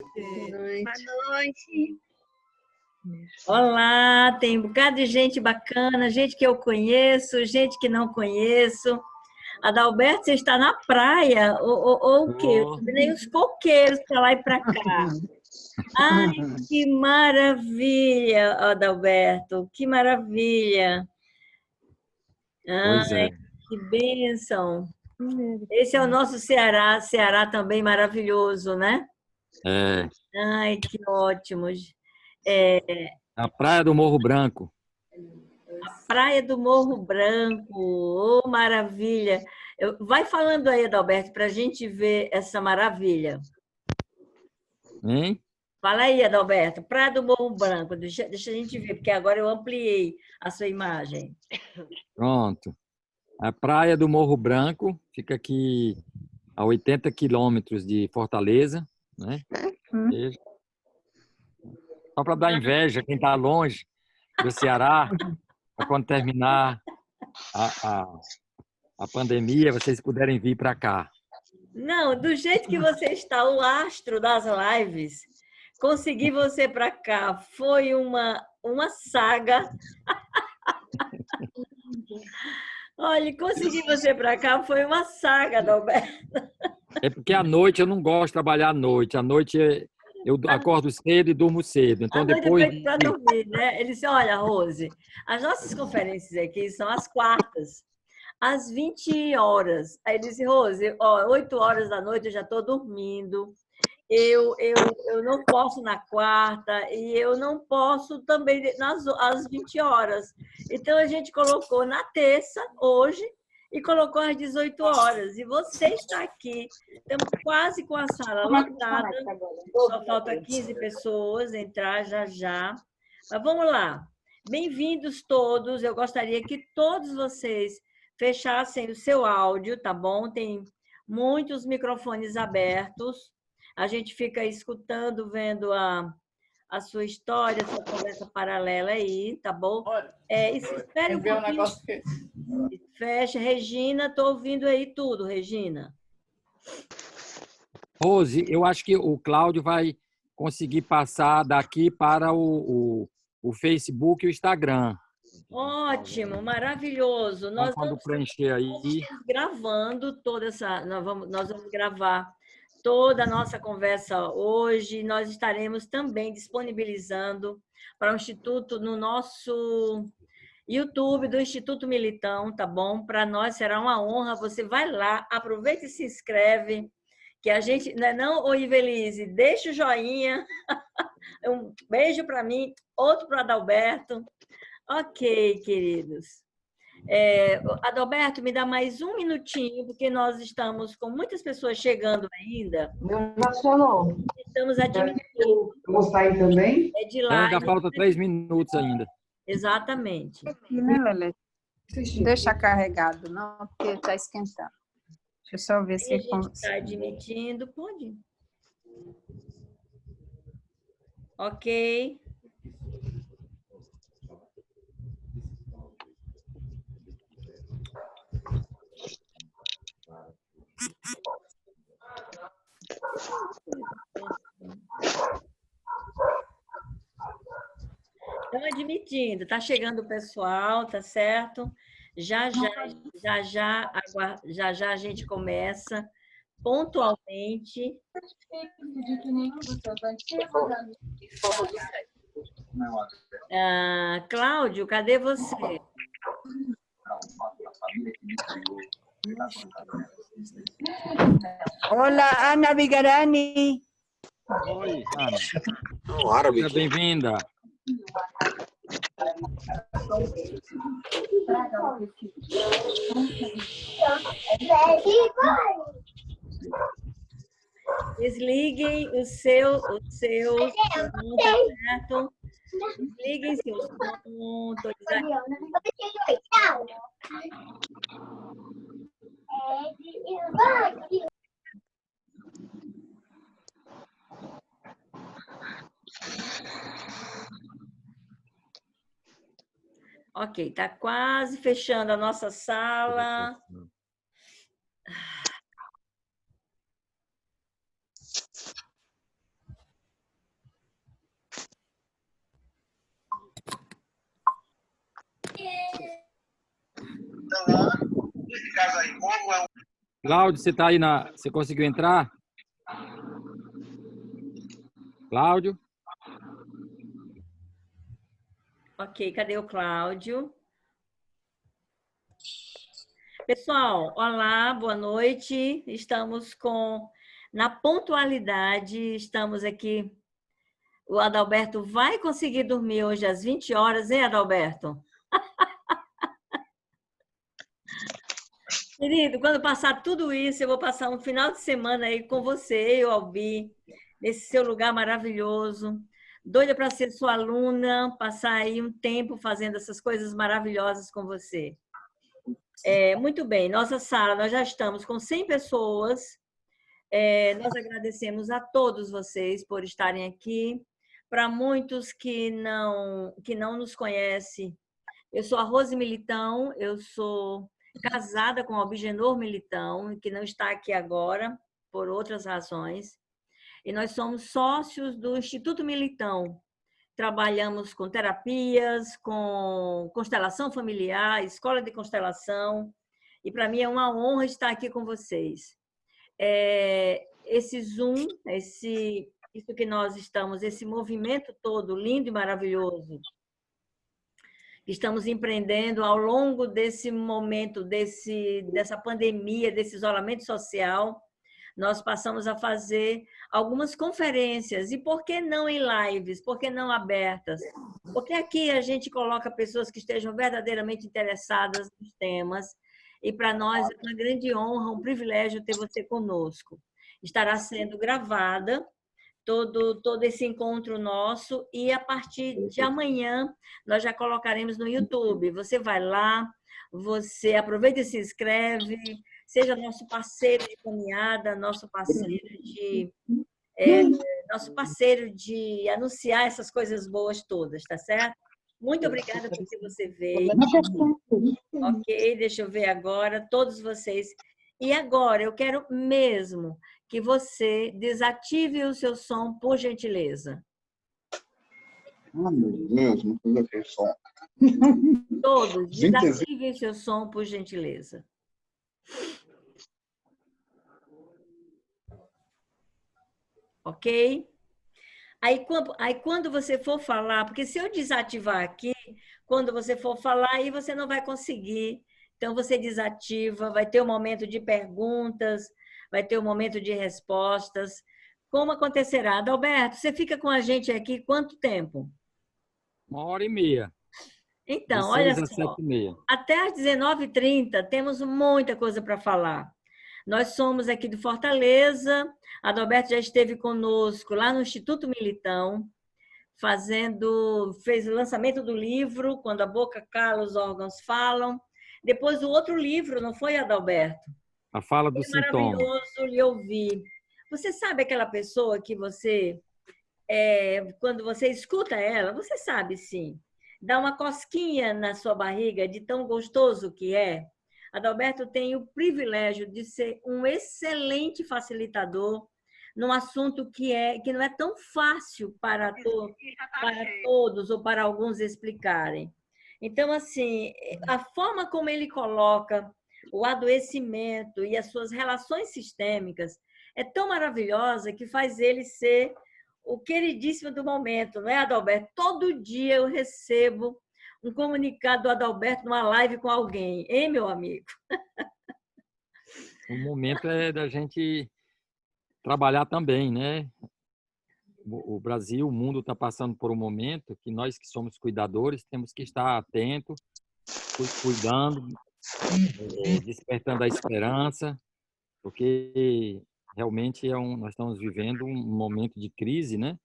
Boa noite. Olá, tem um bocado de gente bacana, gente que eu conheço, gente que não conheço. Adalberto, você está na praia, ou o quê? Nem os coqueiros para lá e para cá. Ai, que maravilha, Adalberto, que maravilha. Pois é. Ai, que bênção. Esse é o nosso Ceará, Ceará também maravilhoso, né? É. Ai, que ótimo. A Praia do Morro Branco. Praia do Morro Branco, oh, maravilha. Vai falando aí, Adalberto, para a gente ver essa maravilha. Hein? Fala aí, Adalberto, Praia do Morro Branco, deixa a gente ver, porque agora eu ampliei a sua imagem. Pronto. A Praia do Morro Branco fica aqui a 80 quilômetros de Fortaleza, né? Só para dar inveja quem está longe do Ceará, para quando terminar a pandemia, vocês puderem vir para cá. Não, do jeito que você está, o astro das lives, conseguir você para cá foi uma saga. Olha, conseguir você para cá foi uma saga, Adalberto. É porque à noite eu não gosto de trabalhar à noite. À noite eu acordo cedo e durmo cedo. Então, depois para dormir, né? Ele disse, olha, Rose, as nossas conferências aqui são às quartas, às 20 horas. Aí ele disse, Rose, 8 horas da noite eu já estou dormindo. Eu não posso na quarta e eu não posso também às 20 horas. Então, a gente colocou na terça, hoje, e colocou às 18 horas. E você está aqui. Estamos quase com a sala lotada. Só falta 15 pessoas entrar já já. Mas vamos lá. Bem-vindos todos. Eu gostaria que todos vocês fechassem o seu áudio, tá bom? Tem muitos microfones abertos. A gente fica escutando, vendo a sua história, a sua conversa paralela aí, tá bom? Espere um pouquinho. Fecha. Regina, estou ouvindo aí tudo, Regina. Rose, eu acho que o Cláudio vai conseguir passar daqui para o Facebook e o Instagram. Ótimo, maravilhoso. Nós vamos preencher aí. Gravando toda essa... Nós vamos gravar toda a nossa conversa hoje. Nós estaremos também disponibilizando para o Instituto, no nosso YouTube do Instituto Militão, tá bom? Para nós será uma honra. Você vai lá, aproveita e se inscreve, que a gente... Não, ô Ivelise, deixa o joinha. Um beijo para mim, outro para Adalberto. Ok, queridos. Adalberto, me dá mais um minutinho, porque nós estamos com muitas pessoas chegando ainda. Não nacional. Estamos admitindo. Vou sair também? É de lá. Ainda falta 3 minutos ainda. Exatamente. Deixa carregado, não, porque está esquentando. Deixa eu só ver se a gente está admitindo. Pode. Ok. Estão admitindo, está chegando o pessoal, tá certo? Já a gente começa pontualmente. Cláudio, cadê você? Olá, Ana Vigarani. Oi, Ana. Seja bem-vinda. Desliguem o seu tá certo? Desliguem seus pontos. Ok, está quase fechando a nossa sala. Cláudio, você está aí na... Você conseguiu entrar? Cláudio? Ok, cadê o Cláudio? Pessoal, olá, boa noite. Estamos na pontualidade, estamos aqui. O Adalberto vai conseguir dormir hoje às 20 horas, hein, Adalberto? Querido, quando passar tudo isso, eu vou passar um final de semana aí com você, eu, Albi, nesse seu lugar maravilhoso. Doida para ser sua aluna, passar aí um tempo fazendo essas coisas maravilhosas com você. Muito bem, nossa sala, nós já estamos com 100 pessoas. Nós agradecemos a todos vocês por estarem aqui. Para muitos que não nos conhecem, eu sou a Rose Militão, eu sou casada com o Albigenor Militão, que não está aqui agora, por outras razões. E nós somos sócios do Instituto Militão. Trabalhamos com terapias, com constelação familiar, escola de constelação. E para mim é uma honra estar aqui com vocês. Esse Zoom, isso que nós estamos, esse movimento todo lindo e maravilhoso, que estamos empreendendo ao longo desse momento, dessa pandemia, desse isolamento social, nós passamos a fazer algumas conferências. E por que não em lives? Por que não abertas? Porque aqui a gente coloca pessoas que estejam verdadeiramente interessadas nos temas. E para nós é uma grande honra, um privilégio ter você conosco. Estará sendo gravada todo esse encontro nosso e a partir de amanhã nós já colocaremos no YouTube. Você vai lá, você aproveita e se inscreve, seja nosso parceiro de caminhada, nosso parceiro de anunciar essas coisas boas todas, tá certo? Muito obrigada por que você veio. Ok, deixa eu ver agora, todos vocês. E agora, eu quero mesmo que você desative o seu som, por gentileza. Ah, meu Deus, não fiz aquele som. Todos, desativem o seu som, por gentileza. Ok? Aí, quando você for falar, porque se eu desativar aqui, quando você for falar, aí você não vai conseguir. Então, você desativa, vai ter um momento de perguntas, vai ter um momento de respostas. Como acontecerá? Adalberto, você fica com a gente aqui quanto tempo? 1h30. Então, De 6 olha às só, 7h30. até às 19h30 temos muita coisa para falar. Nós somos aqui de Fortaleza, Adalberto já esteve conosco lá no Instituto Militão, fez o lançamento do livro, Quando a Boca Cala, os Órgãos Falam. Depois o outro livro, não foi, Adalberto? A fala do sintoma. Maravilhoso lhe ouvir. Você sabe aquela pessoa que você, quando você escuta ela, você sabe sim, dá uma cosquinha na sua barriga de tão gostoso que é? Adalberto tem o privilégio de ser um excelente facilitador num assunto que não é tão fácil para todos ou para alguns explicarem. Então, assim, a forma como ele coloca o adoecimento e as suas relações sistêmicas é tão maravilhosa que faz ele ser o queridíssimo do momento, não é, Adalberto? Todo dia eu recebo um comunicado do Adalberto numa live com alguém, hein, meu amigo? O momento é da gente trabalhar também, né? O Brasil, o mundo está passando por um momento que nós que somos cuidadores temos que estar atentos, cuidando, despertando a esperança, porque realmente nós estamos vivendo um momento de crise, né?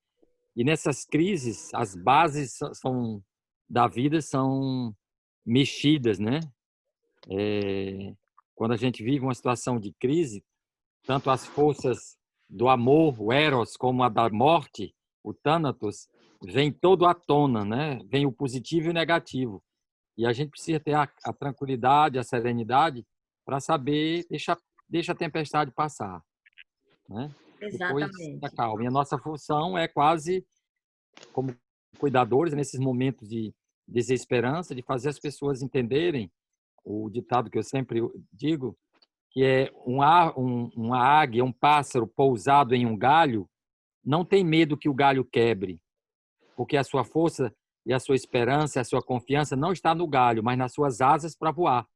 E nessas crises, as bases da vida são mexidas, né? Quando a gente vive uma situação de crise, tanto as forças do amor, o Eros, como a da morte, o Thanatos, vem todo à tona, né? Vem o positivo e o negativo. E a gente precisa ter a tranquilidade, a serenidade para saber deixa a tempestade passar, né? Exatamente. Depois, calma. E a nossa função é quase, como cuidadores, nesses momentos de desesperança, de fazer as pessoas entenderem o ditado que eu sempre digo, que é uma águia, um pássaro pousado em um galho, não tem medo que o galho quebre, porque a sua força e a sua esperança, a sua confiança não está no galho, mas nas suas asas para voar.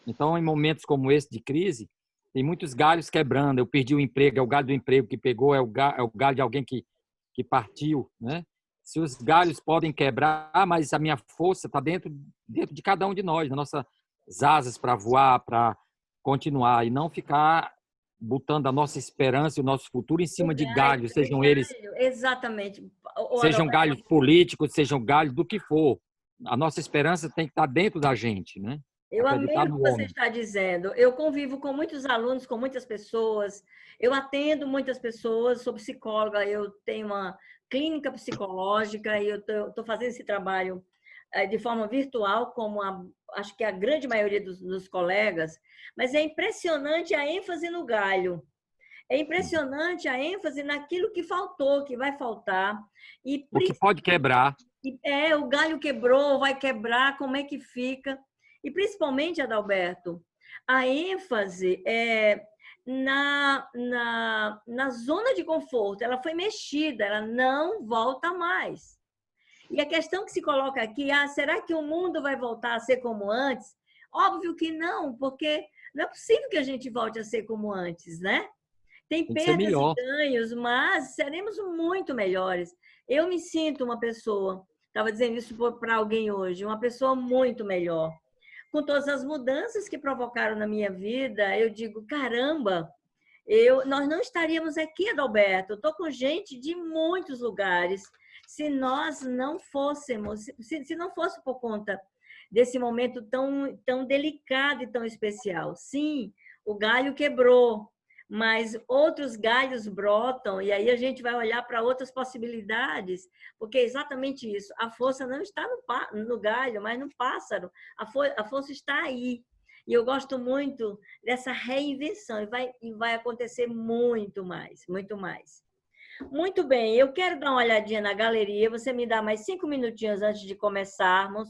Então, em momentos como esse de crise, tem muitos galhos quebrando. Eu perdi o emprego, é o galho do emprego que pegou, é o galho de alguém que partiu, né? Se os galhos podem quebrar, mas a minha força está dentro de cada um de nós, nas nossas asas para voar, para continuar, e não ficar botando a nossa esperança e o nosso futuro em cima de galhos, sejam eles, Exatamente. sejam galhos políticos, sejam galhos do que for. A nossa esperança tem que estar dentro da gente, né? Eu amei Acreditar o no que você homem. está dizendo. Eu convivo com muitos alunos, com muitas pessoas. Eu atendo muitas pessoas, sou psicóloga, eu tenho uma clínica psicológica e eu estou fazendo esse trabalho de forma virtual, como acho que a grande maioria dos colegas, mas é impressionante a ênfase no galho. É impressionante a ênfase naquilo que faltou, que vai faltar. E O que pode quebrar. o galho quebrou, vai quebrar, como é que fica? E principalmente, Adalberto, a ênfase é na zona de conforto. Ela foi mexida, ela não volta mais. E a questão que se coloca aqui, será que o mundo vai voltar a ser como antes? Óbvio que não, porque não é possível que a gente volte a ser como antes, né? Tem Tem que ser perdas e melhor. ganhos, mas seremos muito melhores. Eu me sinto uma pessoa, estava dizendo isso para alguém hoje, uma pessoa muito melhor. Com todas as mudanças que provocaram na minha vida, eu digo, caramba, nós não estaríamos aqui, Adalberto. Eu estou com gente de muitos lugares. Se nós não fôssemos, se não fosse por conta desse momento tão delicado e tão especial. Sim, o galho quebrou, mas outros galhos brotam e aí a gente vai olhar para outras possibilidades, porque é exatamente isso. A força não está no galho, mas no pássaro. A força está aí. E eu gosto muito dessa reinvenção e vai acontecer muito mais, muito mais. Muito bem, eu quero dar uma olhadinha na galeria. Você me dá mais 5 minutinhos antes de começarmos.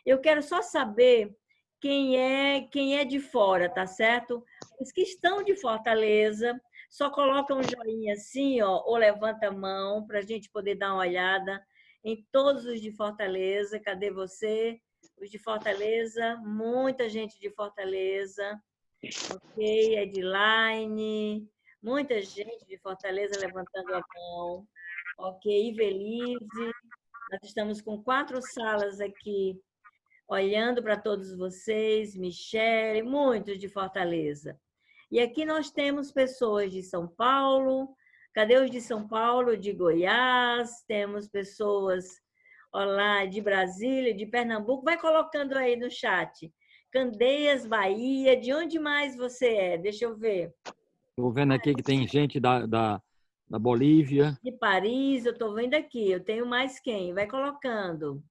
Eu quero só saber quem é de fora, tá certo? Os que estão de Fortaleza, só coloca um joinha assim, ó, ou levanta a mão para a gente poder dar uma olhada em todos os de Fortaleza. Cadê você? Os de Fortaleza, muita gente de Fortaleza. Ok, Edline, muita gente de Fortaleza levantando a mão. Ok, Ivelise, nós estamos com 4 salas aqui, olhando para todos vocês, Michele, muitos de Fortaleza. E aqui nós temos pessoas de São Paulo, cadê os de São Paulo, de Goiás, temos pessoas, olá, de Brasília, de Pernambuco, vai colocando aí no chat. Candeias, Bahia, de onde mais você é? Deixa eu ver. Estou vendo aqui que tem gente da Bolívia. De Paris, eu estou vendo aqui. Eu tenho mais quem? Vai colocando.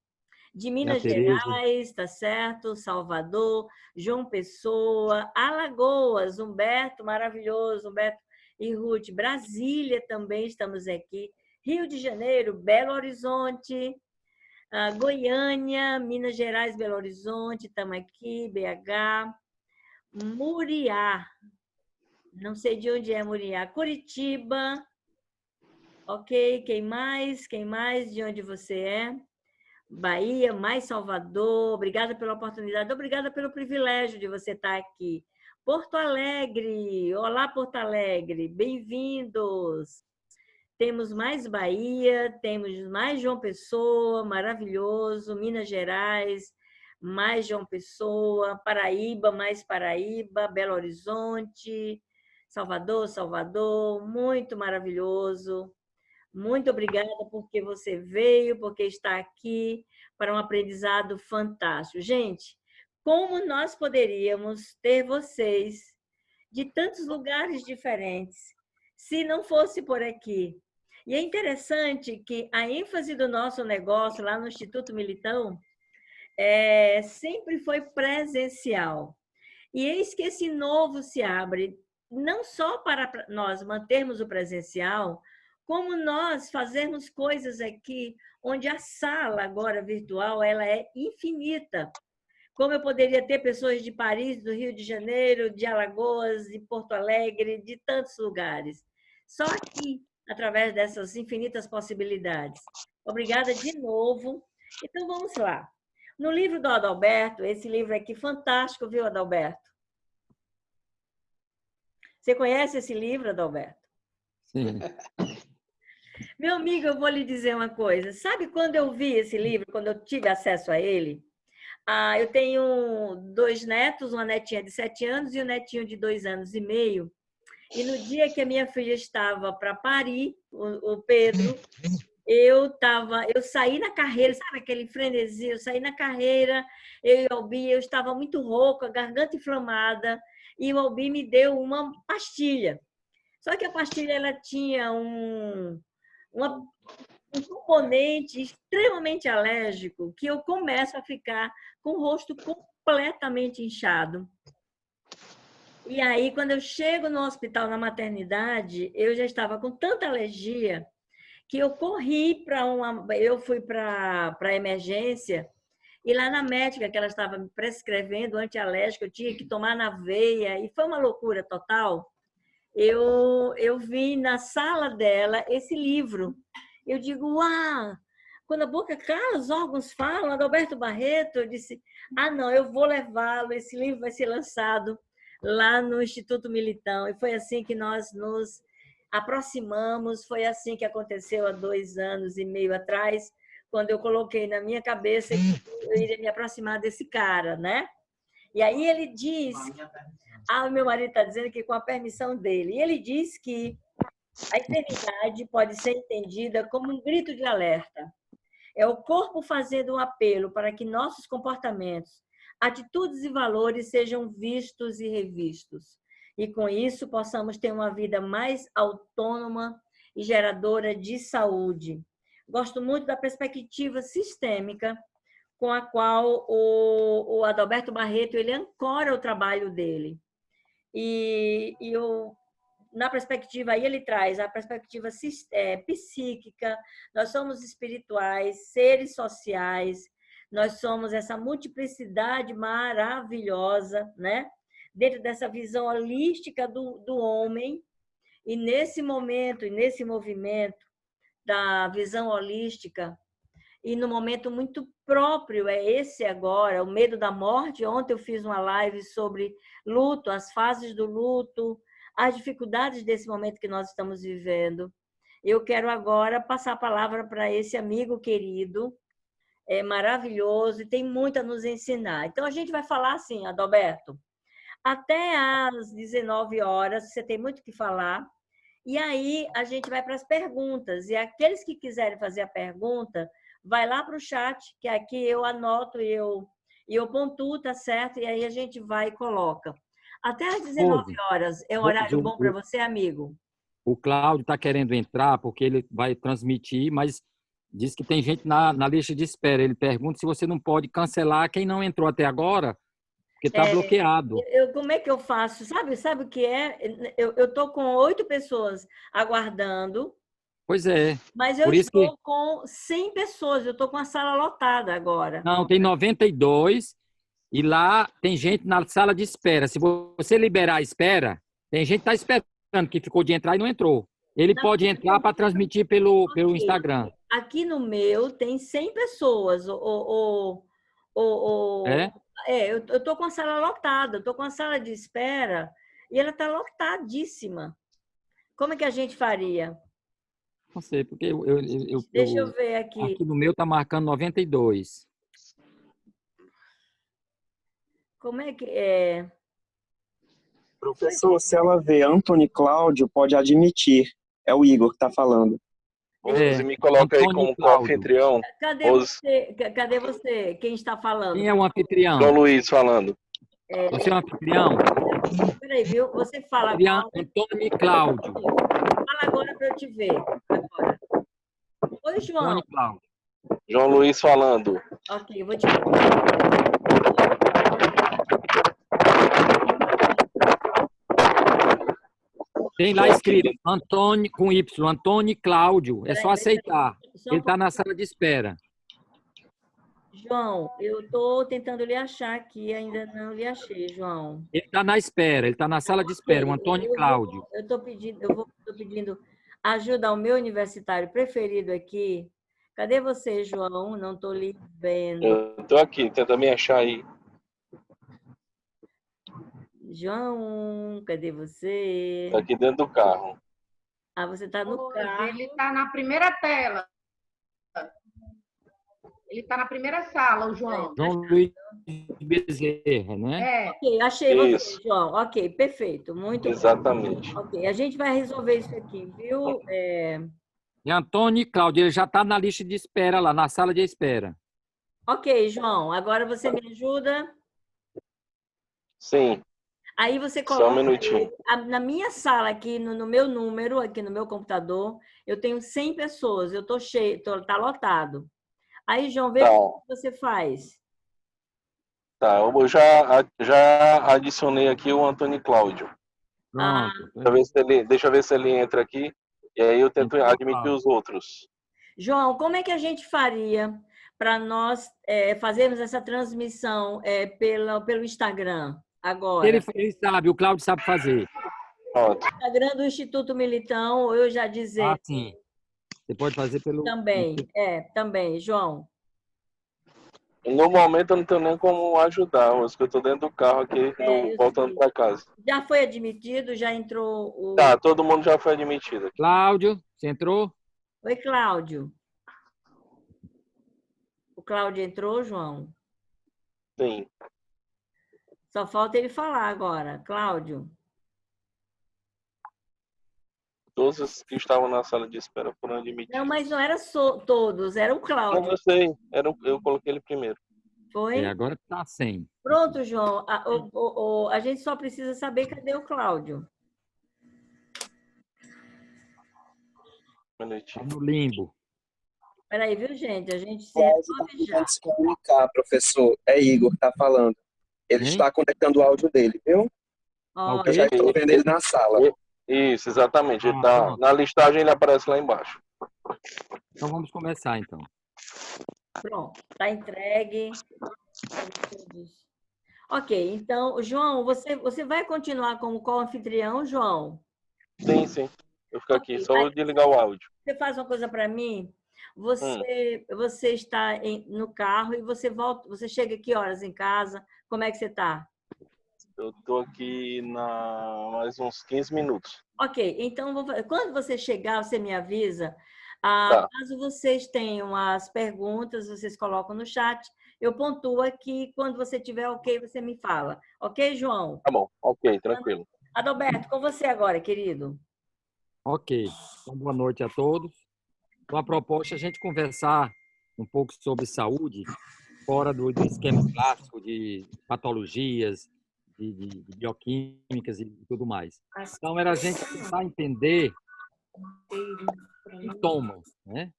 De É a Minas Tereza. Gerais, tá certo? Salvador, João Pessoa, Alagoas, Humberto, maravilhoso, Humberto e Ruth. Brasília também estamos aqui. Rio de Janeiro, Belo Horizonte, Goiânia, Minas Gerais, Belo Horizonte, estamos aqui, BH, Muriá, não sei de onde é Muriá, Curitiba, ok, quem mais? Quem mais? De onde você é? Bahia, mais Salvador, obrigada pela oportunidade, obrigada pelo privilégio de você estar aqui. Porto Alegre, olá Porto Alegre, bem-vindos. Temos mais Bahia, temos mais João Pessoa, maravilhoso, Minas Gerais, mais João Pessoa, Paraíba, mais Paraíba, Belo Horizonte, Salvador, Salvador, muito maravilhoso. Muito obrigada porque você veio, porque está aqui para um aprendizado fantástico. Gente, como nós poderíamos ter vocês de tantos lugares diferentes se não fosse por aqui? E é interessante que a ênfase do nosso negócio lá no Instituto Militão sempre foi presencial. E eis que esse novo se abre, não só para nós mantermos o presencial, como nós fazermos coisas aqui, onde a sala agora virtual ela é infinita. Como eu poderia ter pessoas de Paris, do Rio de Janeiro, de Alagoas, de Porto Alegre, de tantos lugares. Só aqui, através dessas infinitas possibilidades. Obrigada de novo. Então, vamos lá. No livro do Adalberto, esse livro aqui fantástico, viu, Adalberto? Você conhece esse livro, Adalberto? Sim. Meu amigo, eu vou lhe dizer uma coisa. Sabe quando eu vi esse livro, quando eu tive acesso a ele? Eu tenho 2 netos, uma netinha de 7 anos e um netinho de 2 anos e meio. E no dia que a minha filha estava para parir, o Pedro, eu saí na carreira, sabe aquele frenesi? Eu saí na carreira, eu e o Albi, eu estava muito rouca, garganta inflamada, e o Albi me deu uma pastilha. Só que a pastilha ela tinha um componente extremamente alérgico que eu começo a ficar com o rosto completamente inchado. E aí, quando eu chego no hospital, na maternidade, eu já estava com tanta alergia que eu corri eu fui para a emergência e lá na médica que ela estava me prescrevendo antialérgico, eu tinha que tomar na veia e foi uma loucura total. Eu vi na sala dela esse livro. Eu digo, quando a boca cala, os órgãos falam, Adalberto Barreto. Eu disse, não, eu vou levá-lo, esse livro vai ser lançado lá no Instituto Militão. E foi assim que nós nos aproximamos, foi assim que aconteceu há 2 anos e meio atrás, quando eu coloquei na minha cabeça que eu iria me aproximar desse cara, né? E aí ele diz... o meu marido está dizendo que com a permissão dele. E ele diz que a enfermidade pode ser entendida como um grito de alerta. É o corpo fazendo um apelo para que nossos comportamentos, atitudes e valores sejam vistos e revistos. E com isso possamos ter uma vida mais autônoma e geradora de saúde. Gosto muito da perspectiva sistêmica com a qual o Adalberto Barreto ele ancora o trabalho dele. Na perspectiva, aí ele traz a perspectiva psíquica, nós somos espirituais, seres sociais, nós somos essa multiplicidade maravilhosa, né? Dentro dessa visão holística do homem, e nesse momento, e nesse movimento da visão holística, e no momento muito próprio, é esse agora, o medo da morte. Ontem eu fiz uma live sobre luto, as fases do luto, as dificuldades desse momento que nós estamos vivendo. Eu quero agora passar a palavra para esse amigo querido, maravilhoso, e tem muito a nos ensinar. Então, a gente vai falar assim, Adalberto, até às 19 horas, você tem muito o que falar, e aí a gente vai para as perguntas, e aqueles que quiserem fazer a pergunta, vai lá para o chat, que aqui eu anoto e eu pontuo, tá certo? E aí a gente vai e coloca. Até às 19 horas é um horário bom para você, amigo? O Cláudio está querendo entrar porque ele vai transmitir, mas diz que tem gente na lista de espera. Ele pergunta se você não pode cancelar quem não entrou até agora, porque está bloqueado. Como é que eu faço? Sabe o que é? Eu estou com 8 pessoas aguardando. Pois é. Mas eu estou com 100 pessoas, eu estou com a sala lotada agora. Não, tem 92 e lá tem gente na sala de espera. Se você liberar a espera, tem gente que está esperando, que ficou de entrar e não entrou. Ele pode entrar para transmitir pelo Instagram. Aqui no meu tem 100 pessoas. Eu estou com a sala lotada, eu estou com a sala de espera e ela está lotadíssima. Como é que a gente faria? Não sei, porque Deixa eu ver aqui. Aqui no meu está marcando 92. Como é que é? Professor, se ela vê Antônio Cláudio, pode admitir. É o Igor que está falando. Rose, me coloca aí como co-anfitrião. Cadê você? Quem está falando? Quem é o anfitrião? João Luiz falando. Você é o anfitrião? Peraí, viu? Você fala. Antônio Cláudio. Fala agora para eu te ver. Agora. Oi, João. João Luiz falando. Ok, eu vou te ver. Tem lá escrito Antônio com Y, Antônio Cláudio. É só aceitar. Ele está na sala de espera. João, eu estou tentando lhe achar aqui, ainda não lhe achei, João. Ele está na espera, ele está na sala de espera, o Antônio Cláudio. Eu estou pedindo ajuda ao meu universitário preferido aqui. Cadê você, João? Não estou lhe vendo. Eu tô aqui, tenta me achar aí. João, cadê você? Tô aqui dentro do carro. Ah, você está no carro. Ele está na primeira tela. Ele está na primeira sala, o João. João Luiz Bezerra, né? É. Ok, achei você, Isso. João. Ok, perfeito. Muito bom. Exatamente. Ok, a gente vai resolver isso aqui, viu? E Antônio Cláudio, ele já está na lista de espera lá, na sala de espera. Ok, João, agora você me ajuda. Sim, Aí você só um coloca minutinho. na minha sala aqui, no meu número, aqui no meu computador, eu tenho 100 pessoas, eu estou cheio, tá lotado. Aí, João, vê Tá. o que você faz. Tá, eu já adicionei aqui o Antônio Cláudio. Pronto. Deixa eu ver se ele entra aqui. E aí eu tento Antônio admitir Cláudio. os outros. João, como é que a gente faria para nós fazermos essa transmissão pelo Instagram agora? Ele sabe, o Cláudio sabe fazer. Pronto. Instagram do Instituto Militão, eu já dizer sim. Você pode fazer pelo... também, João. No momento eu não tenho nem como ajudar, mas que eu tô dentro do carro aqui, voltando para casa. Já foi admitido, já entrou o... Tá, todo mundo já foi admitido aqui. Cláudio, você entrou? Oi, Cláudio. O Cláudio entrou, João? Sim. Só falta ele falar agora. Cláudio. Todos os que estavam na sala de espera foram admitidos. Não, mas não era todos, era o Cláudio. Não, eu sei, eu coloquei ele primeiro. Foi? Agora está 100. Pronto, João. A gente só precisa saber cadê o Cláudio. No limbo. Peraí, viu, gente? A gente se resolve já. Se comunicar, professor. É Igor que está falando. Ele está conectando o áudio dele, viu? Eu já estou vendo ele na sala. Isso, exatamente. Ele tá, na listagem ele aparece lá embaixo. Então vamos começar, então. Pronto, está entregue. Ok, então, João, você vai continuar como co-anfitrião, João? Sim, sim. Eu fico aqui, só vou desligar o áudio. Você faz uma coisa para mim? Você está no carro e você volta, você chega que horas em casa? Como é que você está? Eu estou aqui mais uns 15 minutos. Ok, então quando você chegar, você me avisa. Tá. Caso vocês tenham as perguntas, vocês colocam no chat. Eu pontuo aqui. Quando você tiver ok, você me fala. Ok, João? Tá bom, ok, tranquilo. Adalberto, com você agora, querido. Ok. Então, boa noite a todos. Então, a proposta é a gente conversar um pouco sobre saúde, fora do esquema clássico de patologias, de bioquímicas e tudo mais. Então, era a gente tentar entender sintomas, né?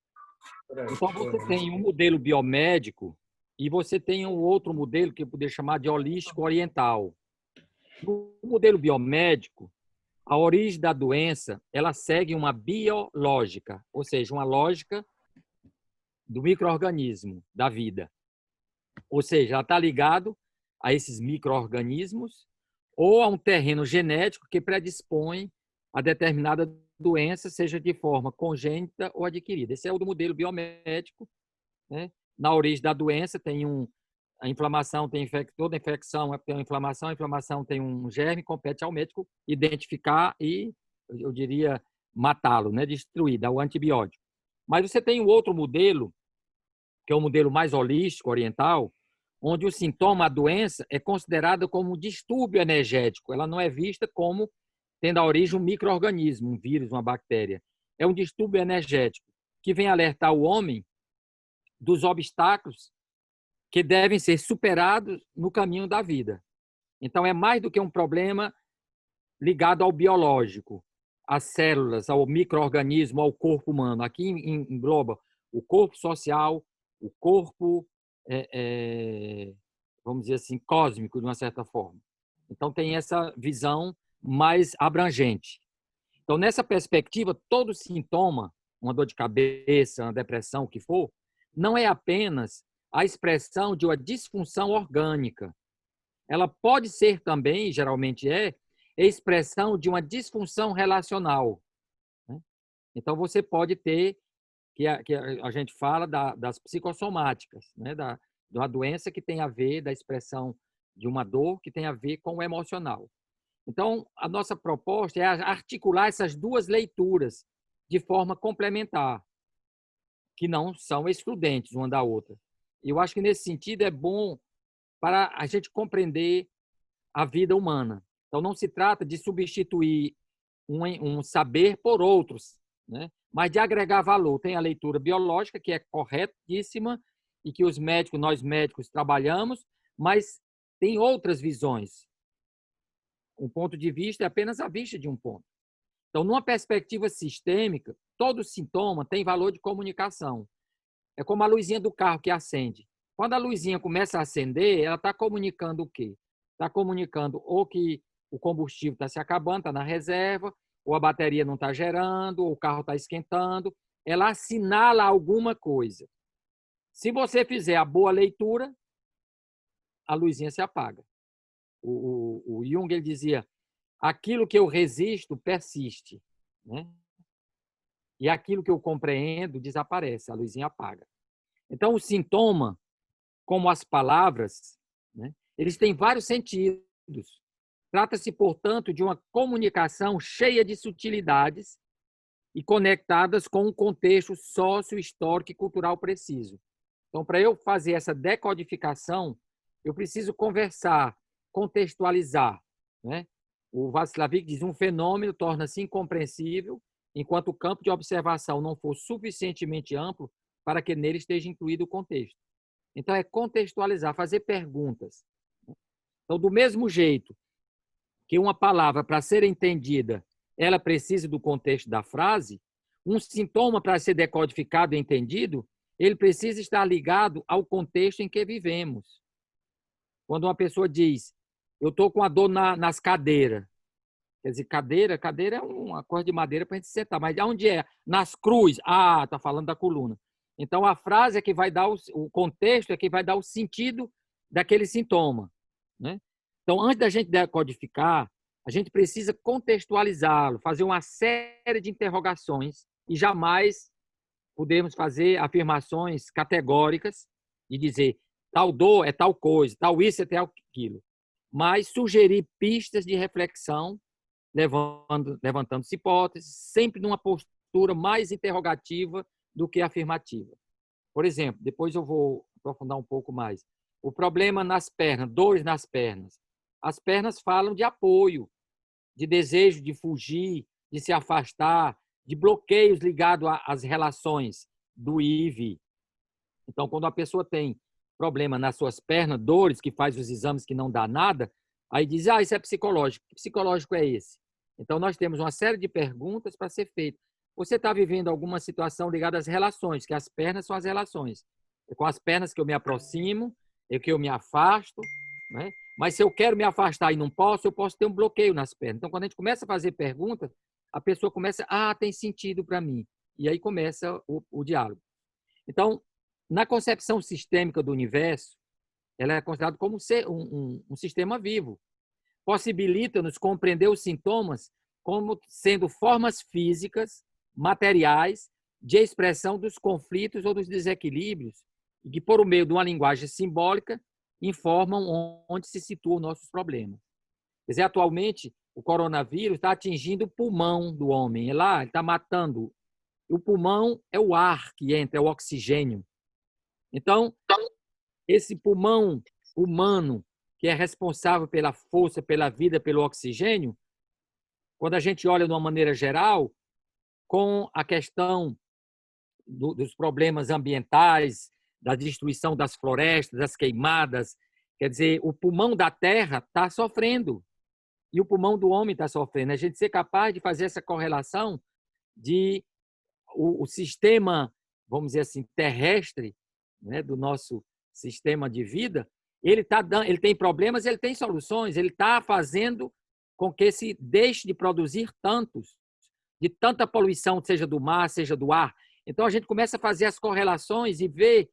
Então, você tem um modelo biomédico e você tem um outro modelo que eu poderia chamar de holístico oriental. No modelo biomédico, a origem da doença, ela segue uma biológica, ou seja, uma lógica do micro-organismo, da vida. Ou seja, ela está ligado a esses micro-organismos ou a um terreno genético que predispõe a determinada doença, seja de forma congênita ou adquirida. Esse é o do modelo biomédico, né? Na origem da doença tem a inflamação, toda infecção tem uma inflamação, a inflamação tem um germe, compete ao médico identificar e, eu diria, matá-lo, né? Destruir, dar o antibiótico. Mas você tem um outro modelo, que é o modelo mais holístico, oriental, onde o sintoma, a doença, é considerada como um distúrbio energético. Ela não é vista como tendo a origem um micro-organismo, um vírus, uma bactéria. É um distúrbio energético que vem alertar o homem dos obstáculos que devem ser superados no caminho da vida. Então, é mais do que um problema ligado ao biológico, às células, ao micro-organismo, ao corpo humano. Aqui engloba o corpo social, o corpo, vamos dizer assim, cósmico, de uma certa forma. Então, tem essa visão mais abrangente. Então, nessa perspectiva, todo sintoma, uma dor de cabeça, uma depressão, o que for, não é apenas a expressão de uma disfunção orgânica. Ela pode ser também, geralmente a expressão de uma disfunção relacional. Então, você pode ter, que a gente fala das psicossomáticas, né? De uma doença que tem a ver, da expressão de uma dor que tem a ver com o emocional. Então, a nossa proposta é articular essas duas leituras de forma complementar, que não são excludentes uma da outra. E eu acho que, nesse sentido, é bom para a gente compreender a vida humana. Então, não se trata de substituir um saber por outros, né? Mas de agregar valor. Tem a leitura biológica, que é corretíssima, e que nós médicos trabalhamos, mas tem outras visões. Um ponto de vista é apenas a vista de um ponto. Então, numa perspectiva sistêmica, todo sintoma tem valor de comunicação. É como a luzinha do carro que acende. Quando a luzinha começa a acender, ela está comunicando o quê? Está comunicando ou que o combustível está se acabando, está na reserva, ou a bateria não está gerando, ou o carro está esquentando. Ela assinala alguma coisa. Se você fizer a boa leitura, a luzinha se apaga. O Jung ele dizia, aquilo que eu resisto persiste, né? E aquilo que eu compreendo desaparece, a luzinha apaga. Então, o sintoma, como as palavras, né, eles têm vários sentidos. Trata-se, portanto, de uma comunicação cheia de sutilidades e conectadas com um contexto sócio-histórico e cultural preciso. Então, para eu fazer essa decodificação, eu preciso conversar, contextualizar, né? O Václavic diz, um fenômeno torna-se incompreensível enquanto o campo de observação não for suficientemente amplo para que nele esteja incluído o contexto. Então, é contextualizar, fazer perguntas. Então, do mesmo jeito que uma palavra, para ser entendida, ela precisa do contexto da frase, um sintoma, para ser decodificado e entendido, ele precisa estar ligado ao contexto em que vivemos. Quando uma pessoa diz, eu estou com a dor nas cadeiras, quer dizer, cadeira é uma coisa de madeira para a gente sentar, mas onde é? Nas cruzes. Ah, está falando da coluna. Então, a frase é que vai dar o contexto, é que vai dar o sentido daquele sintoma, né? Então, antes da gente decodificar, a gente precisa contextualizá-lo, fazer uma série de interrogações e jamais podemos fazer afirmações categóricas e dizer tal dor é tal coisa, tal isso é tal aquilo, mas sugerir pistas de reflexão, levantando-se hipóteses, sempre numa postura mais interrogativa do que afirmativa. Por exemplo, depois eu vou aprofundar um pouco mais. O problema nas pernas, dores nas pernas. As pernas falam de apoio, de desejo de fugir, de se afastar, de bloqueios ligados às relações do ir e vir. Então, quando a pessoa tem problema nas suas pernas, dores, que faz os exames que não dá nada, aí diz, isso é psicológico. Que psicológico é esse? Então, nós temos uma série de perguntas para ser feita. Você está vivendo alguma situação ligada às relações, que as pernas são as relações. É com as pernas que eu me aproximo, é que eu me afasto, né? Mas se eu quero me afastar e não posso, eu posso ter um bloqueio nas pernas. Então, quando a gente começa a fazer perguntas, a pessoa começa, tem sentido para mim. E aí começa o diálogo. Então, na concepção sistêmica do universo, ela é considerada como um sistema vivo. Possibilita-nos compreender os sintomas como sendo formas físicas, materiais, de expressão dos conflitos ou dos desequilíbrios, e que, por meio de uma linguagem simbólica, informam onde se situam nossos problemas. Quer dizer, atualmente, o coronavírus está atingindo o pulmão do homem, ele está matando. O pulmão é o ar que entra, é o oxigênio. Então, esse pulmão humano, que é responsável pela força, pela vida, pelo oxigênio, quando a gente olha de uma maneira geral, com a questão dos problemas ambientais, da destruição das florestas, das queimadas, quer dizer, o pulmão da terra está sofrendo e o pulmão do homem está sofrendo. A gente ser capaz de fazer essa correlação de o sistema, vamos dizer assim, terrestre, né, do nosso sistema de vida, ele tem problemas, ele tem soluções, ele está fazendo com que se deixe de produzir de tanta poluição, seja do mar, seja do ar. Então, a gente começa a fazer as correlações e ver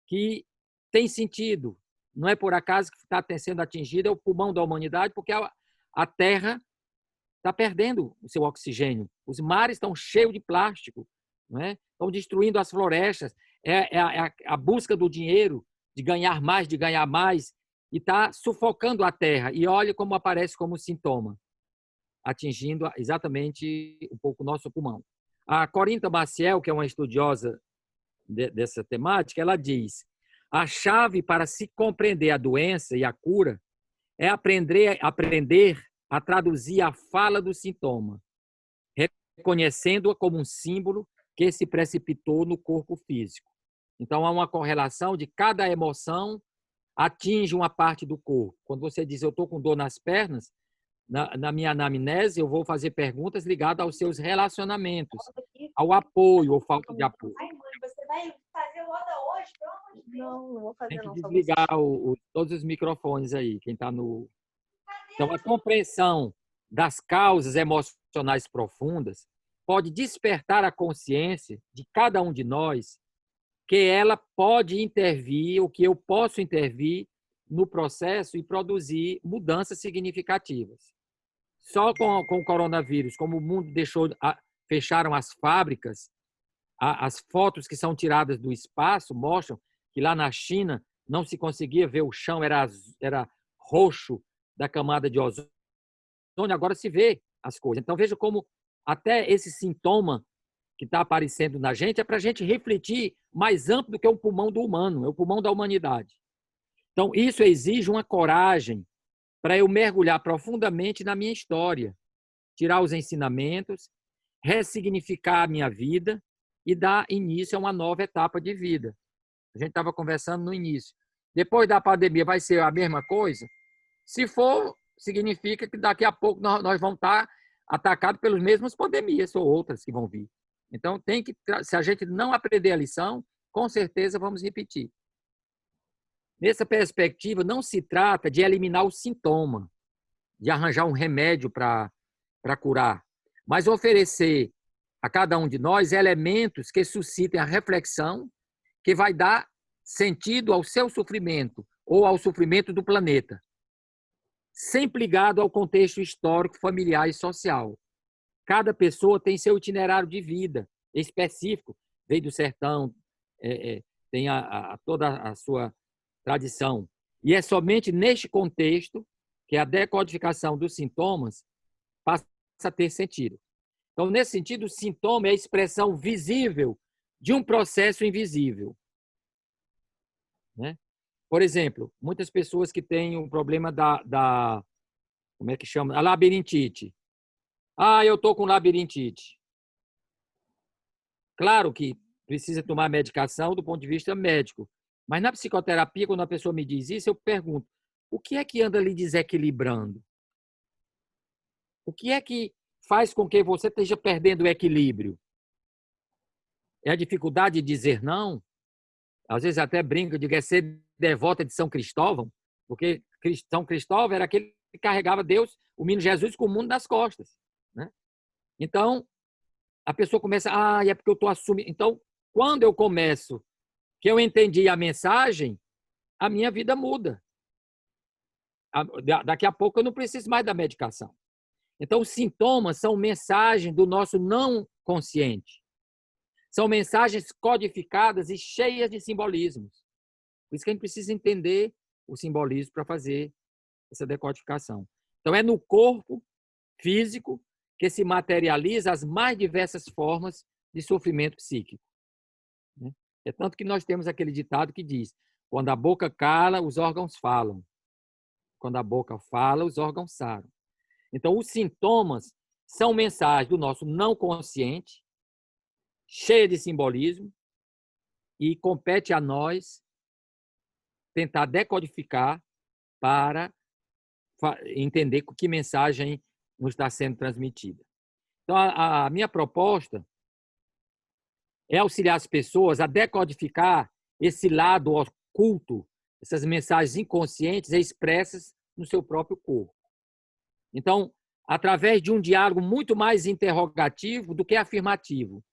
que tem sentido. Não é por acaso que está sendo atingido, é o pulmão da humanidade, porque a Terra está perdendo o seu oxigênio. Os mares estão cheios de plástico, não é? Estão destruindo as florestas. É a busca do dinheiro, de ganhar mais, e está sufocando a Terra. E olha como aparece como sintoma, atingindo exatamente um pouco o nosso pulmão. A Corinta Maciel, que é uma estudiosa dessa temática, ela diz: a chave para se compreender a doença e a cura é aprender a traduzir a fala do sintoma, reconhecendo-a como um símbolo que se precipitou no corpo físico. Então, há uma correlação de cada emoção atinge uma parte do corpo. Quando você diz, eu estou com dor nas pernas, na minha anamnese, eu vou fazer perguntas ligadas aos seus relacionamentos, ao apoio ou falta de apoio. Ai, mãe, você vai fazer roda hoje? Pelo amor de Deus. Não vou fazer Tem que não. desligar todos os microfones aí, quem está no... Então, a compreensão das causas emocionais profundas pode despertar a consciência de cada um de nós que ela pode intervir, ou que eu posso intervir no processo e produzir mudanças significativas. Só com o coronavírus, como o mundo fecharam as fábricas, as fotos que são tiradas do espaço mostram que lá na China não se conseguia ver o chão, era roxo da camada de ozônio, agora se vê as coisas. Então, veja como até esse sintoma que está aparecendo na gente é para a gente refletir mais amplo do que o pulmão do humano, é o pulmão da humanidade. Então, isso exige uma coragem para eu mergulhar profundamente na minha história, tirar os ensinamentos, ressignificar a minha vida e dar início a uma nova etapa de vida. A gente estava conversando no início. Depois da pandemia vai ser a mesma coisa? Se for, significa que daqui a pouco nós vamos estar atacados pelas mesmas pandemias ou outras que vão vir. Então, se a gente não aprender a lição, com certeza vamos repetir. Nessa perspectiva, não se trata de eliminar o sintoma, de arranjar um remédio para curar, mas oferecer a cada um de nós elementos que suscitem a reflexão que vai dar sentido ao seu sofrimento ou ao sofrimento do planeta, sempre ligado ao contexto histórico, familiar e social. Cada pessoa tem seu itinerário de vida específico, veio do sertão, tem toda a sua tradição. E é somente neste contexto que a decodificação dos sintomas passa a ter sentido. Então, nesse sentido, o sintoma é a expressão visível de um processo invisível. Né? Por exemplo, muitas pessoas que têm um problema como é que chama? A labirintite. Eu estou com labirintite. Claro que precisa tomar medicação do ponto de vista médico, mas na psicoterapia, quando a pessoa me diz isso, eu pergunto, o que é que anda lhe desequilibrando? O que é que faz com que você esteja perdendo o equilíbrio? É a dificuldade de dizer não? Às vezes até brinco de ser devota de São Cristóvão, porque São Cristóvão era aquele que carregava Deus, o menino Jesus, com o mundo nas costas. Né? Então, a pessoa começa, é porque eu estou assumindo. Então, quando eu começo, que eu entendi a mensagem, a minha vida muda. Daqui a pouco eu não preciso mais da medicação. Então, os sintomas são mensagens do nosso não consciente. São mensagens codificadas e cheias de simbolismos. Por isso que a gente precisa entender o simbolismo para fazer essa decodificação. Então, é no corpo físico que se materializa as mais diversas formas de sofrimento psíquico. É tanto que nós temos aquele ditado que diz: quando a boca cala, os órgãos falam. Quando a boca fala, os órgãos saram. Então, os sintomas são mensagens do nosso não consciente, cheia de simbolismo, e compete a nós tentar decodificar para entender que mensagem nos está sendo transmitida. Então, a minha proposta é auxiliar as pessoas a decodificar esse lado oculto, essas mensagens inconscientes expressas no seu próprio corpo. Então, através de um diálogo muito mais interrogativo do que afirmativo,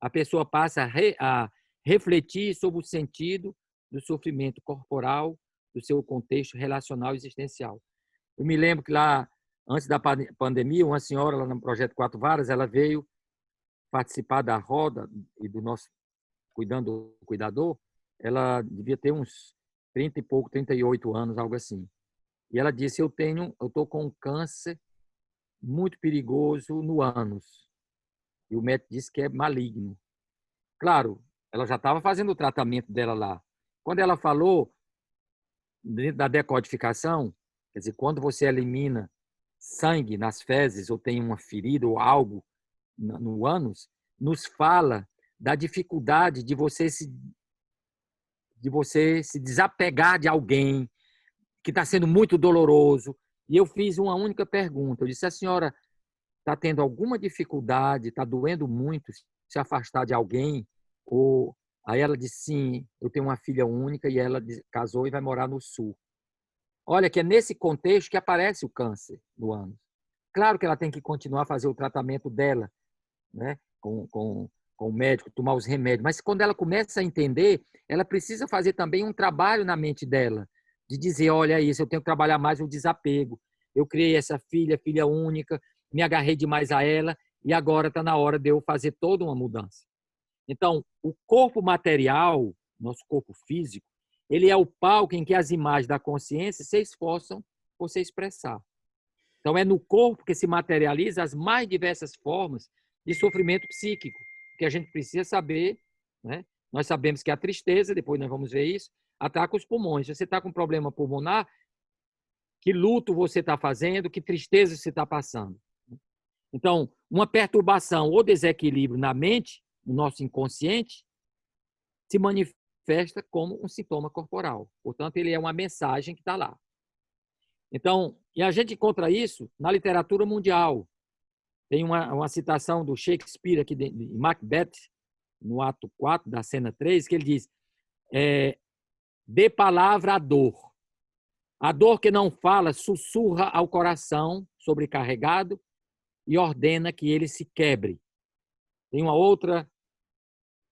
a pessoa passa a refletir sobre o sentido do sofrimento corporal, do seu contexto relacional e existencial. Eu me lembro que lá, antes da pandemia, uma senhora lá no Projeto Quatro Varas, ela veio participar da roda e do nosso Cuidando do Cuidador. Ela devia ter uns 30 e pouco, 38 anos, algo assim. E ela disse, eu estou com um câncer muito perigoso no ânus. E o médico disse que é maligno. Claro, ela já estava fazendo o tratamento dela lá. Quando ela falou da decodificação, quer dizer, quando você elimina sangue nas fezes ou tem uma ferida ou algo no ânus, nos fala da dificuldade de você se desapegar de alguém que está sendo muito doloroso. E eu fiz uma única pergunta. Eu disse, a senhora está tendo alguma dificuldade, está doendo muito se afastar de alguém? Aí ela disse, sim, eu tenho uma filha única e ela casou e vai morar no sul. Olha que é nesse contexto que aparece o câncer no ânus. Claro que ela tem que continuar a fazer o tratamento dela, né? com o médico, tomar os remédios, mas quando ela começa a entender, ela precisa fazer também um trabalho na mente dela, de dizer, olha isso, eu tenho que trabalhar mais o desapego. Eu criei essa filha única, me agarrei demais a ela e agora está na hora de eu fazer toda uma mudança. Então, o corpo material, nosso corpo físico, ele é o palco em que as imagens da consciência se esforçam por se expressar. Então, é no corpo que se materializa as mais diversas formas de sofrimento psíquico, que a gente precisa saber, né? Nós sabemos que a tristeza, depois nós vamos ver isso, ataca os pulmões. Se você está com problema pulmonar, que luto você está fazendo, que tristeza você está passando. Então, uma perturbação ou desequilíbrio na mente, no nosso inconsciente, se manifesta como um sintoma corporal. Portanto, ele é uma mensagem que está lá. Então, e a gente encontra isso na literatura mundial. Tem uma citação do Shakespeare aqui de Macbeth, no ato 4 da cena 3, que ele diz, dê palavra à dor. A dor que não fala sussurra ao coração sobrecarregado e ordena que ele se quebre. Tem uma outra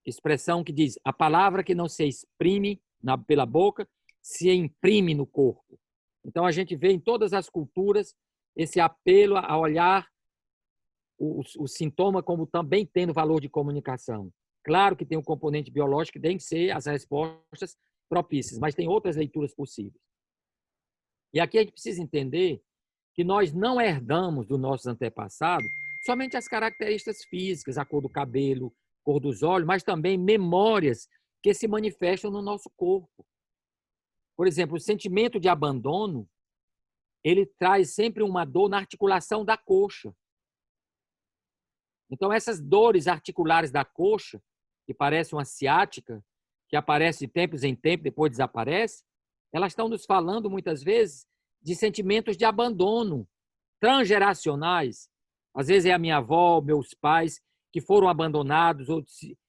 expressão que diz, a palavra que não se exprime pela boca se imprime no corpo. Então, a gente vê em todas as culturas esse apelo a olhar o sintoma como também tendo valor de comunicação. Claro que tem um componente biológico que tem que ser as respostas propícias, mas tem outras leituras possíveis. E aqui a gente precisa entender que nós não herdamos dos nossos antepassados somente as características físicas, a cor do cabelo, cor dos olhos, mas também memórias que se manifestam no nosso corpo. Por exemplo, o sentimento de abandono, ele traz sempre uma dor na articulação da coxa. Então, essas dores articulares da coxa, que parece uma ciática, que aparece de tempos em tempos, depois desaparece, elas estão nos falando, muitas vezes, de sentimentos de abandono transgeracionais. Às vezes é a minha avó, meus pais, que foram abandonados,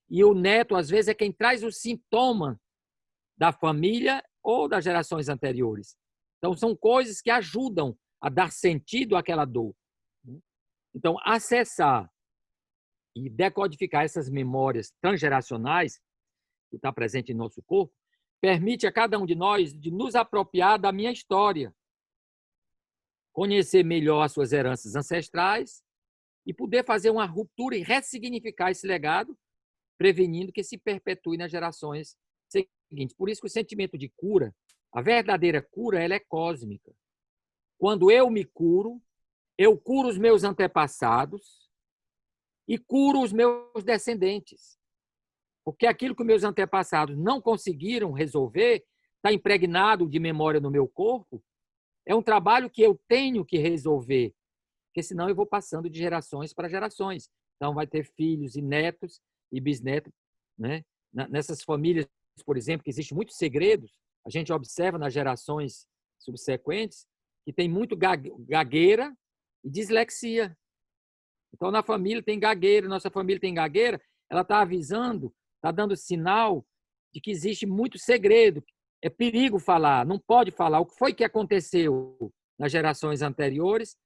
e o neto, às vezes, é quem traz o sintoma da família ou das gerações anteriores. Então, são coisas que ajudam a dar sentido àquela dor. Então, acessar e decodificar essas memórias transgeracionais que está presente em nosso corpo, permite a cada um de nós de nos apropriar da minha história, conhecer melhor as suas heranças ancestrais e poder fazer uma ruptura e ressignificar esse legado, prevenindo que se perpetue nas gerações seguintes. Por isso que o sentimento de cura, a verdadeira cura, ela é cósmica. Quando eu me curo, eu curo os meus antepassados e curo os meus descendentes. Porque aquilo que meus antepassados não conseguiram resolver, está impregnado de memória no meu corpo, é um trabalho que eu tenho que resolver, porque senão eu vou passando de gerações para gerações. Então, vai ter filhos e netos e bisnetos, né? Nessas famílias, por exemplo, que existem muitos segredos, a gente observa nas gerações subsequentes que tem muito gagueira e dislexia. Então, na família tem gagueira, nossa família tem gagueira, ela está avisando, está dando sinal de que existe muito segredo. É perigo falar, não pode falar. O que foi que aconteceu nas gerações anteriores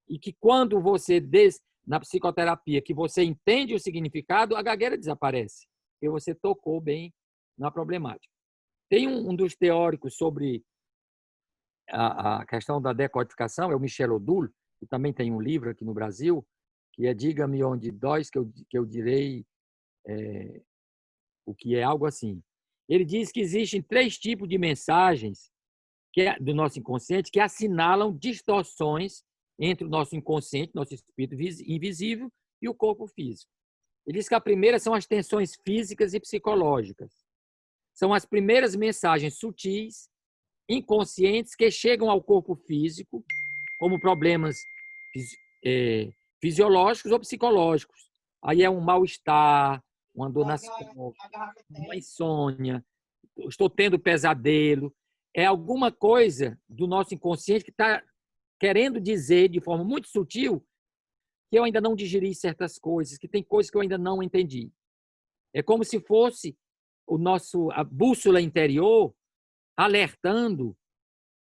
e que quando você, na psicoterapia, que você entende o significado, a gagueira desaparece, porque você tocou bem na problemática. Tem um dos teóricos sobre a questão da decodificação, é o Michel Odul, que também tem um livro aqui no Brasil, que é Diga-me onde dóis, que eu direi o que é algo assim. Ele diz que existem 3 tipos de mensagens do nosso inconsciente que assinalam distorções entre o nosso inconsciente, nosso espírito invisível, e o corpo físico. Ele diz que a primeira são as tensões físicas e psicológicas. São as primeiras mensagens sutis, inconscientes, que chegam ao corpo físico, como problemas fisiológicos ou psicológicos. Aí é um mal-estar, uma dor nas costas, uma insônia, estou tendo pesadelo. É alguma coisa do nosso inconsciente que está querendo dizer de forma muito sutil que eu ainda não digeri certas coisas, que tem coisas que eu ainda não entendi. É como se fosse a bússola interior alertando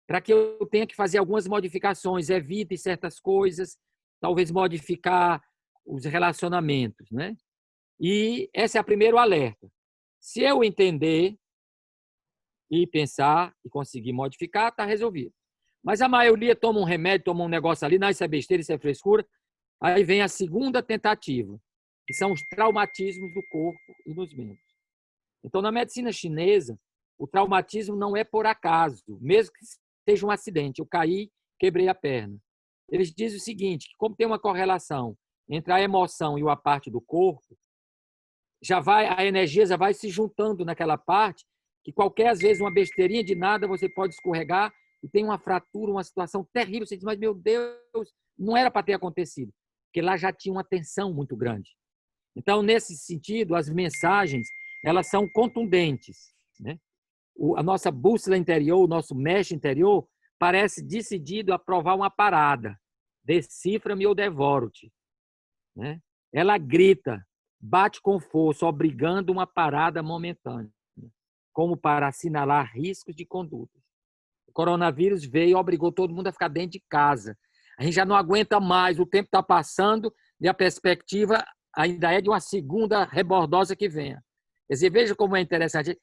para que eu tenha que fazer algumas modificações, evite certas coisas, talvez modificar os relacionamentos, né? E esse é o primeiro alerta. Se eu entender e pensar e conseguir modificar, está resolvido. Mas a maioria toma um remédio, toma um negócio ali, não, isso é besteira, isso é frescura. Aí vem a segunda tentativa, que são os traumatismos do corpo e dos membros. Então, na medicina chinesa, o traumatismo não é por acaso, mesmo que seja um acidente. Eu caí, quebrei a perna. Eles dizem o seguinte, que como tem uma correlação entre a emoção e a parte do corpo, a energia já vai se juntando naquela parte, que qualquer, às vezes, uma besteirinha de nada, você pode escorregar e tem uma fratura, uma situação terrível. Você diz, mas, meu Deus, não era para ter acontecido, porque lá já tinha uma tensão muito grande. Então, nesse sentido, as mensagens, elas são contundentes, né? A nossa bússola interior, o nosso mestre interior, parece decidido a provar uma parada. Decifra-me ou devoro-te. Né? Ela grita, bate com força, obrigando uma parada momentânea, como para assinalar riscos de conduta. O coronavírus veio e obrigou todo mundo a ficar dentro de casa. A gente já não aguenta mais, o tempo está passando e a perspectiva ainda é de uma segunda rebordosa que venha. Quer dizer, veja como é interessante.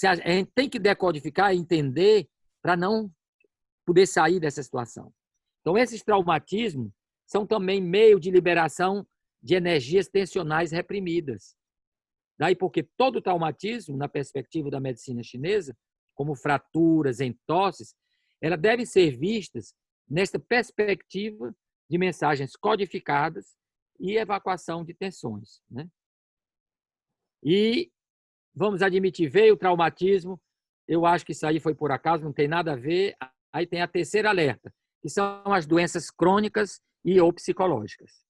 A gente tem que decodificar e entender para não poder sair dessa situação. Então, esses traumatismos são também meio de liberação de energias tensionais reprimidas. Daí porque todo traumatismo, na perspectiva da medicina chinesa, como fraturas, entosses, elas devem ser vistas nesta perspectiva de mensagens codificadas e evacuação de tensões, né? E, vamos admitir, veio o traumatismo, eu acho que isso aí foi por acaso, não tem nada a ver. Aí tem a terceira alerta, que são as doenças crônicas e ou psicológicas.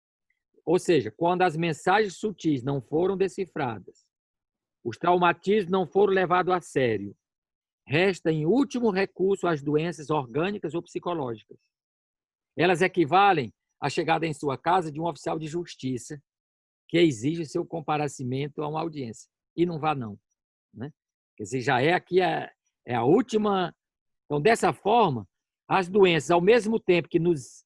Ou seja, quando as mensagens sutis não foram decifradas, os traumatismos não foram levados a sério, resta em último recurso as doenças orgânicas ou psicológicas. Elas equivalem à chegada em sua casa de um oficial de justiça que exige seu comparecimento a uma audiência. E não vá, não. Né? Quer dizer, já é aqui a última. Então, dessa forma, as doenças, ao mesmo tempo que nos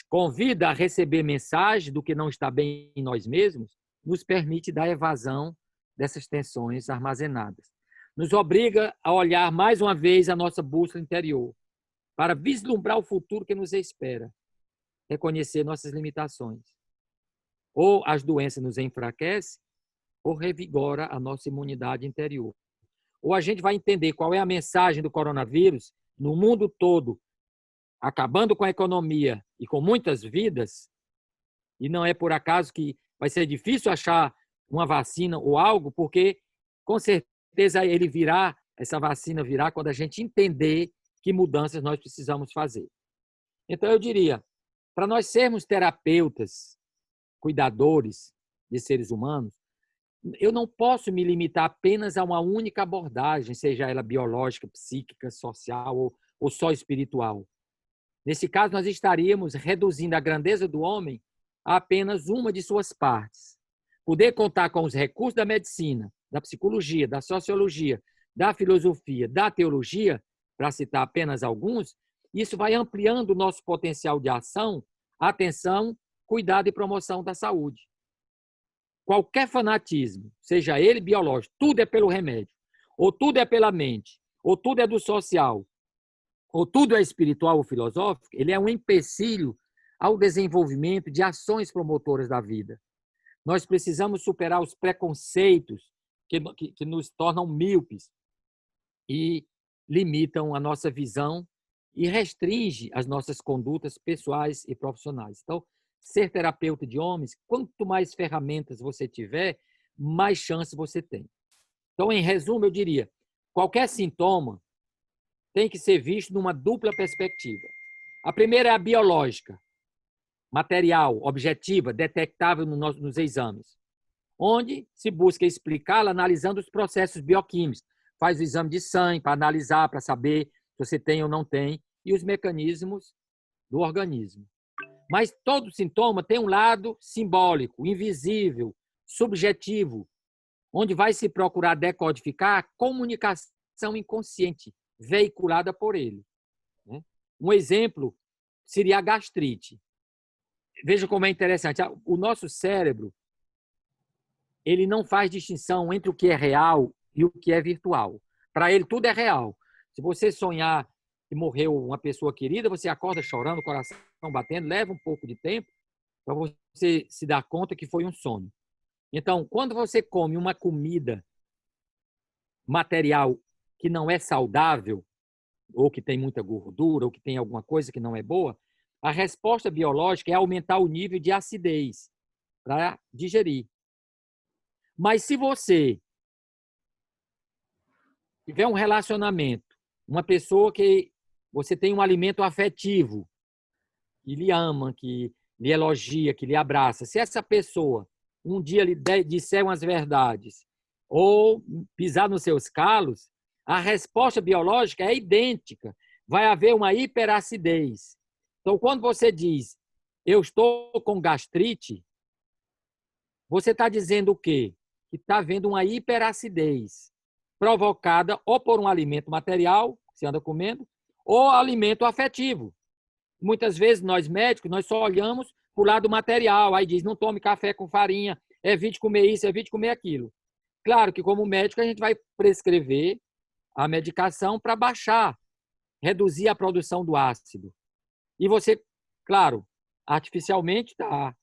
convida a receber mensagem do que não está bem em nós mesmos, nos permite dar evasão dessas tensões armazenadas. Nos obriga a olhar mais uma vez a nossa bússola interior, para vislumbrar o futuro que nos espera, reconhecer nossas limitações. Ou as doenças nos enfraquecem, ou revigora a nossa imunidade interior. Ou a gente vai entender qual é a mensagem do coronavírus no mundo todo, acabando com a economia e com muitas vidas, e não é por acaso que vai ser difícil achar uma vacina ou algo, porque com certeza essa vacina virá quando a gente entender que mudanças nós precisamos fazer. Então eu diria, para nós sermos terapeutas, cuidadores de seres humanos, eu não posso me limitar apenas a uma única abordagem, seja ela biológica, psíquica, social ou só espiritual. Nesse caso, nós estaríamos reduzindo a grandeza do homem a apenas uma de suas partes. Poder contar com os recursos da medicina, da psicologia, da sociologia, da filosofia, da teologia, para citar apenas alguns, isso vai ampliando o nosso potencial de ação, atenção, cuidado e promoção da saúde. Qualquer fanatismo, seja ele biológico, tudo é pelo remédio, ou tudo é pela mente, ou tudo é do social, ou tudo é espiritual ou filosófico, ele é um empecilho ao desenvolvimento de ações promotoras da vida. Nós precisamos superar os preconceitos que nos tornam míopes e limitam a nossa visão e restringe as nossas condutas pessoais e profissionais. Então, ser terapeuta de homens, quanto mais ferramentas você tiver, mais chance você tem. Então, em resumo, eu diria, qualquer sintoma tem que ser visto numa dupla perspectiva. A primeira é a biológica, material, objetiva, detectável nos exames, onde se busca explicá-la analisando os processos bioquímicos. Faz o exame de sangue para analisar, para saber se você tem ou não tem, e os mecanismos do organismo. Mas todo sintoma tem um lado simbólico, invisível, subjetivo, onde vai se procurar decodificar a comunicação inconsciente veiculada por ele. Um exemplo seria a gastrite. Veja como é interessante. O nosso cérebro, ele não faz distinção entre o que é real e o que é virtual. Para ele, tudo é real. Se você sonhar que morreu uma pessoa querida, você acorda chorando, o coração batendo, leva um pouco de tempo para você se dar conta que foi um sonho. Então, quando você come uma comida material que não é saudável, ou que tem muita gordura, ou que tem alguma coisa que não é boa, a resposta biológica é aumentar o nível de acidez para digerir. Mas se você tiver um relacionamento, uma pessoa que você tem um alimento afetivo, que lhe ama, que lhe elogia, que lhe abraça, se essa pessoa um dia lhe disser umas verdades ou pisar nos seus calos, a resposta biológica é idêntica. Vai haver uma hiperacidez. Então, quando você diz, eu estou com gastrite, você está dizendo o quê? Que está havendo uma hiperacidez provocada ou por um alimento material, que você anda comendo, ou alimento afetivo. Muitas vezes, nós médicos, nós só olhamos para o lado material, aí diz, não tome café com farinha, evite comer isso, evite comer aquilo. Claro que, como médico, a gente vai prescrever a medicação para baixar, reduzir a produção do ácido. E você, claro, artificialmente tá,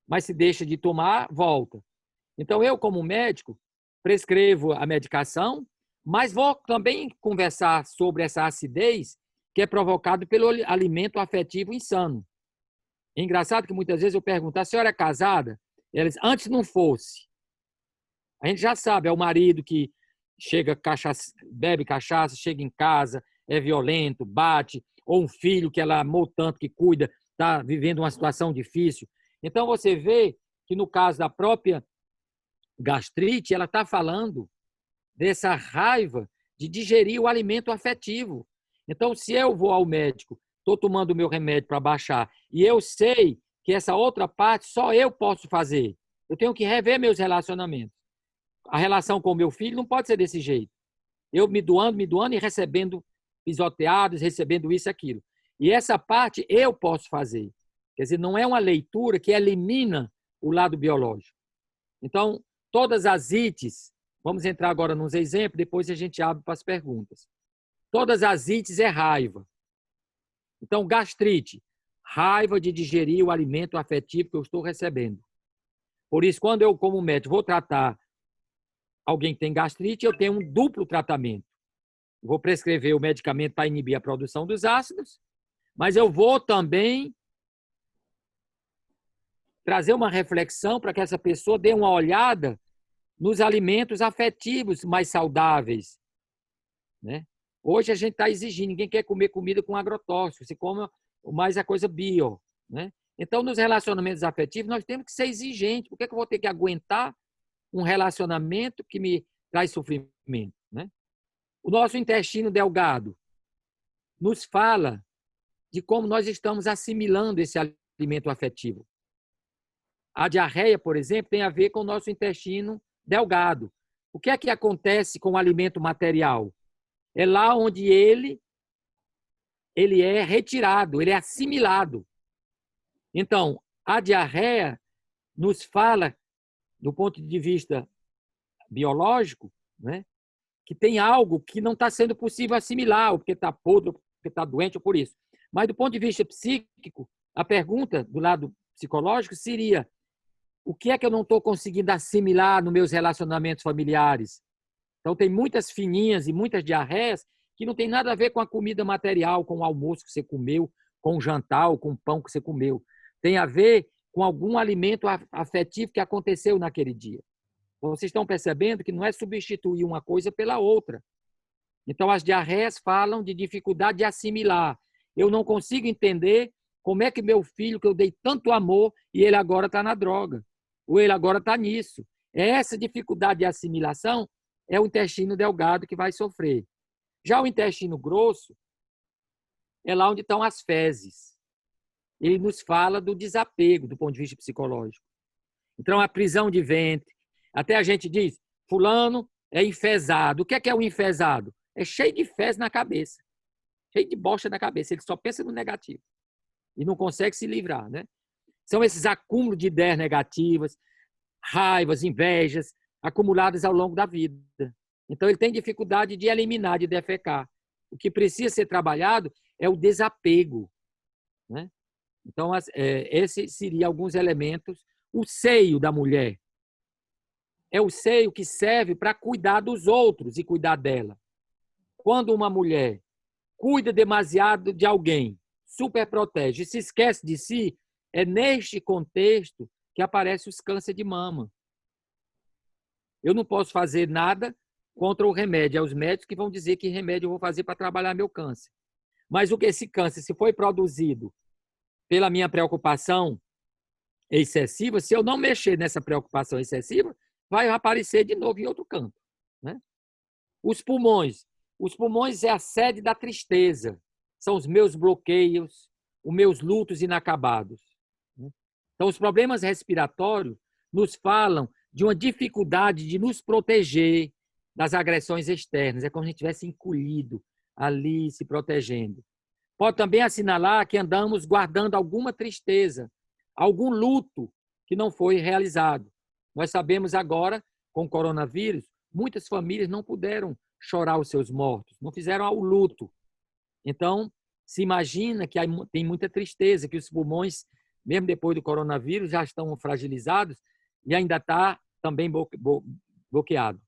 mas se deixa de tomar, volta. Então, eu, como médico, prescrevo a medicação, mas vou também conversar sobre essa acidez que é provocada pelo alimento afetivo insano. É engraçado que muitas vezes eu pergunto, a senhora é casada? Ela diz, antes não fosse. A gente já sabe, é o marido que chega, bebe cachaça, chega em casa, é violento, bate, ou um filho que ela amou tanto, que cuida, está vivendo uma situação difícil. Então, você vê que no caso da própria gastrite, ela está falando dessa raiva de digerir o alimento afetivo. Então, se eu vou ao médico, estou tomando o meu remédio para baixar, e eu sei que essa outra parte só eu posso fazer, eu tenho que rever meus relacionamentos. A relação com o meu filho não pode ser desse jeito. Eu me doando e recebendo pisoteados, recebendo isso e aquilo. E essa parte eu posso fazer. Quer dizer, não é uma leitura que elimina o lado biológico. Então, todas as ites, vamos entrar agora nos exemplos, depois a gente abre para as perguntas. Todas as ites é raiva. Então, gastrite, raiva de digerir o alimento afetivo que eu estou recebendo. Por isso, quando eu, como médico, vou tratar alguém que tem gastrite, eu tenho um duplo tratamento. Vou prescrever o medicamento para inibir a produção dos ácidos, mas eu vou também trazer uma reflexão para que essa pessoa dê uma olhada nos alimentos afetivos mais saudáveis. Né? Hoje a gente está exigindo, ninguém quer comer comida com agrotóxico, se come mais a coisa bio. Né? Então, nos relacionamentos afetivos, nós temos que ser exigentes. Por que eu vou ter que aguentar um relacionamento que me traz sofrimento? Né? O nosso intestino delgado nos fala de como nós estamos assimilando esse alimento afetivo. A diarreia, por exemplo, tem a ver com o nosso intestino delgado. O que é que acontece com o alimento material? É lá onde ele é retirado, ele é assimilado. Então, a diarreia nos fala, do ponto de vista biológico, né, que tem algo que não está sendo possível assimilar, ou porque está podre, ou porque está doente, ou por isso. Mas, do ponto de vista psíquico, a pergunta do lado psicológico seria: o que é que eu não estou conseguindo assimilar nos meus relacionamentos familiares? Então, tem muitas fininhas e muitas diarreias que não tem nada a ver com a comida material, com o almoço que você comeu, com o jantar ou com o pão que você comeu. Tem a ver com algum alimento afetivo que aconteceu naquele dia. Vocês estão percebendo que não é substituir uma coisa pela outra. Então, as diarreias falam de dificuldade de assimilar. Eu não consigo entender como é que meu filho, que eu dei tanto amor, e ele agora está na droga, ou ele agora está nisso. Essa dificuldade de assimilação é o intestino delgado que vai sofrer. Já o intestino grosso é lá onde estão as fezes. Ele nos fala do desapego do ponto de vista psicológico. Então, a prisão de ventre. Até a gente diz, fulano é enfesado. O que é o enfesado? É cheio de fezes na cabeça. Cheio de bosta na cabeça. Ele só pensa no negativo. E não consegue se livrar, né? São esses acúmulos de ideias negativas, raivas, invejas, acumuladas ao longo da vida. Então, ele tem dificuldade de eliminar, de defecar. O que precisa ser trabalhado é o desapego, né? Então, esses seriam alguns elementos. O seio da mulher é o seio que serve para cuidar dos outros e cuidar dela. Quando uma mulher cuida demasiado de alguém, superprotege e se esquece de si, é neste contexto que aparecem os cânceres de mama. Eu não posso fazer nada contra o remédio. É os médicos que vão dizer que remédio eu vou fazer para trabalhar meu câncer. Mas o que esse câncer, se foi produzido pela minha preocupação excessiva, se eu não mexer nessa preocupação excessiva, vai aparecer de novo em outro canto, né? Os pulmões. Os pulmões é a sede da tristeza. São os meus bloqueios, os meus lutos inacabados. Então, os problemas respiratórios nos falam de uma dificuldade de nos proteger das agressões externas. É como se a gente estivesse encolhido ali, se protegendo. Pode também assinalar que andamos guardando alguma tristeza, algum luto que não foi realizado. Nós sabemos agora, com o coronavírus, muitas famílias não puderam chorar os seus mortos, não fizeram o luto. Então, se imagina que tem muita tristeza, que os pulmões, mesmo depois do coronavírus, já estão fragilizados e ainda está também bloqueado.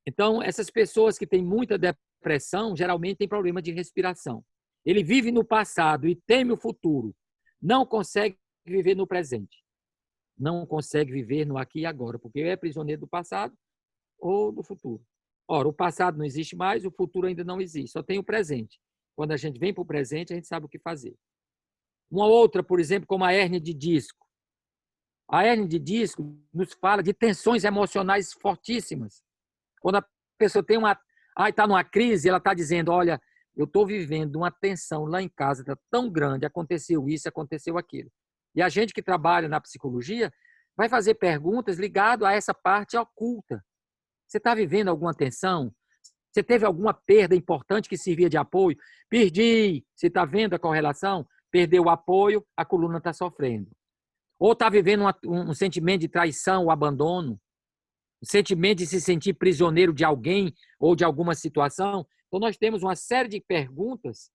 Então, essas pessoas que têm muita depressão, geralmente têm problema de respiração. Ele vive no passado e teme o futuro. Não consegue viver no presente. Não consegue viver no aqui e agora, porque é prisioneiro do passado ou do futuro. Ora, o passado não existe mais, o futuro ainda não existe, só tem o presente. Quando a gente vem para o presente, a gente sabe o que fazer. Uma outra, por exemplo, como a hérnia de disco. A hérnia de disco nos fala de tensões emocionais fortíssimas. Quando a pessoa tem está numa crise, ela está dizendo, olha, eu estou vivendo uma tensão lá em casa, está tão grande, aconteceu isso, aconteceu aquilo. E a gente que trabalha na psicologia vai fazer perguntas ligadas a essa parte oculta. Você está vivendo alguma tensão? Você teve alguma perda importante que servia de apoio? Perdi. Você está vendo a correlação? Perdeu o apoio, a coluna está sofrendo. Ou está vivendo um sentimento de traição ou abandono? Um sentimento de se sentir prisioneiro de alguém ou de alguma situação? Então, nós temos uma série de perguntas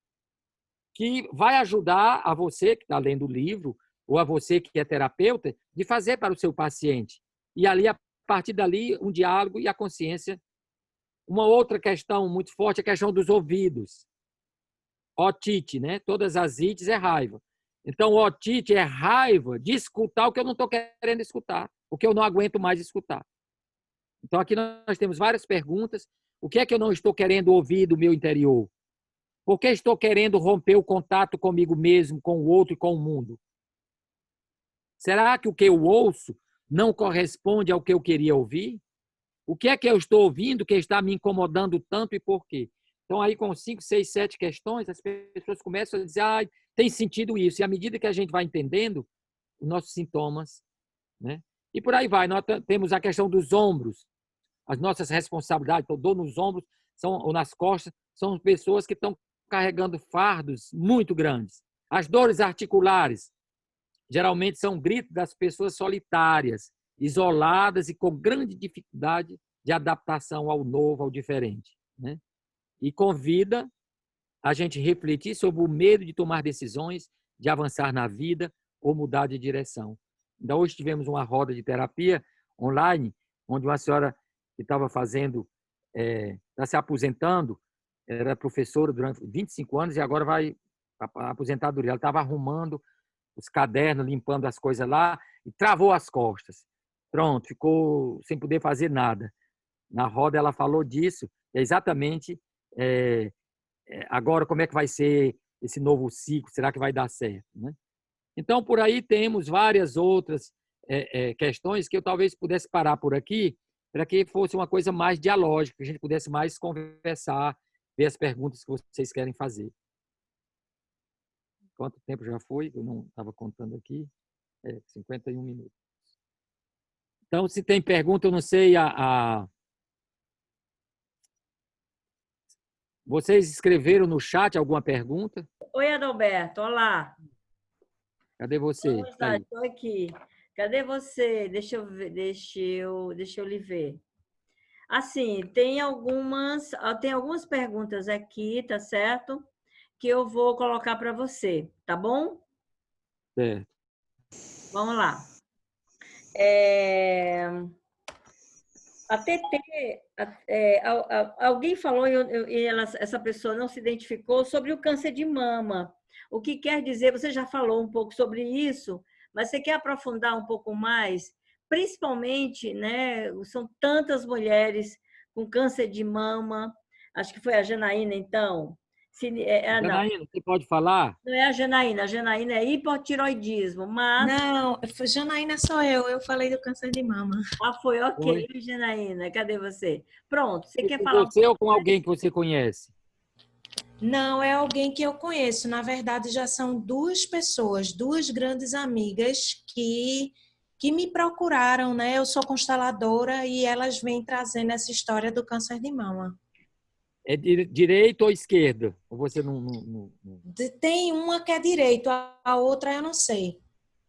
que vai ajudar a você que está lendo o livro ou a você que é terapeuta de fazer para o seu paciente. E ali, a partir dali, um diálogo e a consciência. Uma outra questão muito forte é a questão dos ouvidos. Otite, né? Todas as ites é raiva. Então, otite é raiva de escutar o que eu não estou querendo escutar, o que eu não aguento mais escutar. Então, aqui nós temos várias perguntas. O que é que eu não estou querendo ouvir do meu interior? Por que estou querendo romper o contato comigo mesmo, com o outro e com o mundo? Será que o que eu ouço não corresponde ao que eu queria ouvir? O que é que eu estou ouvindo que está me incomodando tanto e por quê? Então, aí com 5, 6, 7 questões, as pessoas começam a dizer, tem sentido isso. E à medida que a gente vai entendendo os nossos sintomas, né? E por aí vai. Nós temos a questão dos ombros, as nossas responsabilidades. Então, dor nos ombros ou nas costas são pessoas que estão carregando fardos muito grandes. As dores articulares, geralmente são gritos das pessoas solitárias, isoladas e com grande dificuldade de adaptação ao novo, ao diferente, né? E convida a gente refletir sobre o medo de tomar decisões, de avançar na vida ou mudar de direção. Então, hoje tivemos uma roda de terapia online, onde uma senhora que estava fazendo, está se aposentando, era professora durante 25 anos e agora vai para a aposentadoria. Ela estava arrumando os cadernos, limpando as coisas lá e travou as costas. Pronto, ficou sem poder fazer nada. Na roda ela falou disso, é exatamente agora como é que vai ser esse novo ciclo, será que vai dar certo, né? Então, por aí temos várias outras questões que eu talvez pudesse parar por aqui, para que fosse uma coisa mais dialógica, que a gente pudesse mais conversar, ver as perguntas que vocês querem fazer. Quanto tempo já foi? Eu não estava contando aqui. 51 minutos. Então, se tem pergunta, eu não sei. Vocês escreveram no chat alguma pergunta? Oi, Adalberto. Olá. Cadê você? Estou aqui. Cadê você? Deixa eu lhe ver. Assim, tem algumas perguntas aqui, tá certo? Que eu vou colocar para você, tá bom? Certo. Vamos lá. A TT, alguém falou e essa pessoa não se identificou sobre o câncer de mama. O que quer dizer, você já falou um pouco sobre isso, mas você quer aprofundar um pouco mais? Principalmente, né, são tantas mulheres com câncer de mama, acho que foi a Janaína, então. Janaína, você pode falar? Não é a Janaína é hipotiroidismo, mas... Não, Janaína sou eu falei do câncer de mama. Foi ok, Foi. Janaína, cadê você? Pronto, você quer com falar... você ou com alguém que você conhece? Não, é alguém que eu conheço. Na verdade, já são duas pessoas, duas grandes amigas que me procuraram, né? Eu sou consteladora e elas vêm trazendo essa história do câncer de mama. É direita ou esquerda? Ou você não... Tem uma que é direito, a outra eu não sei.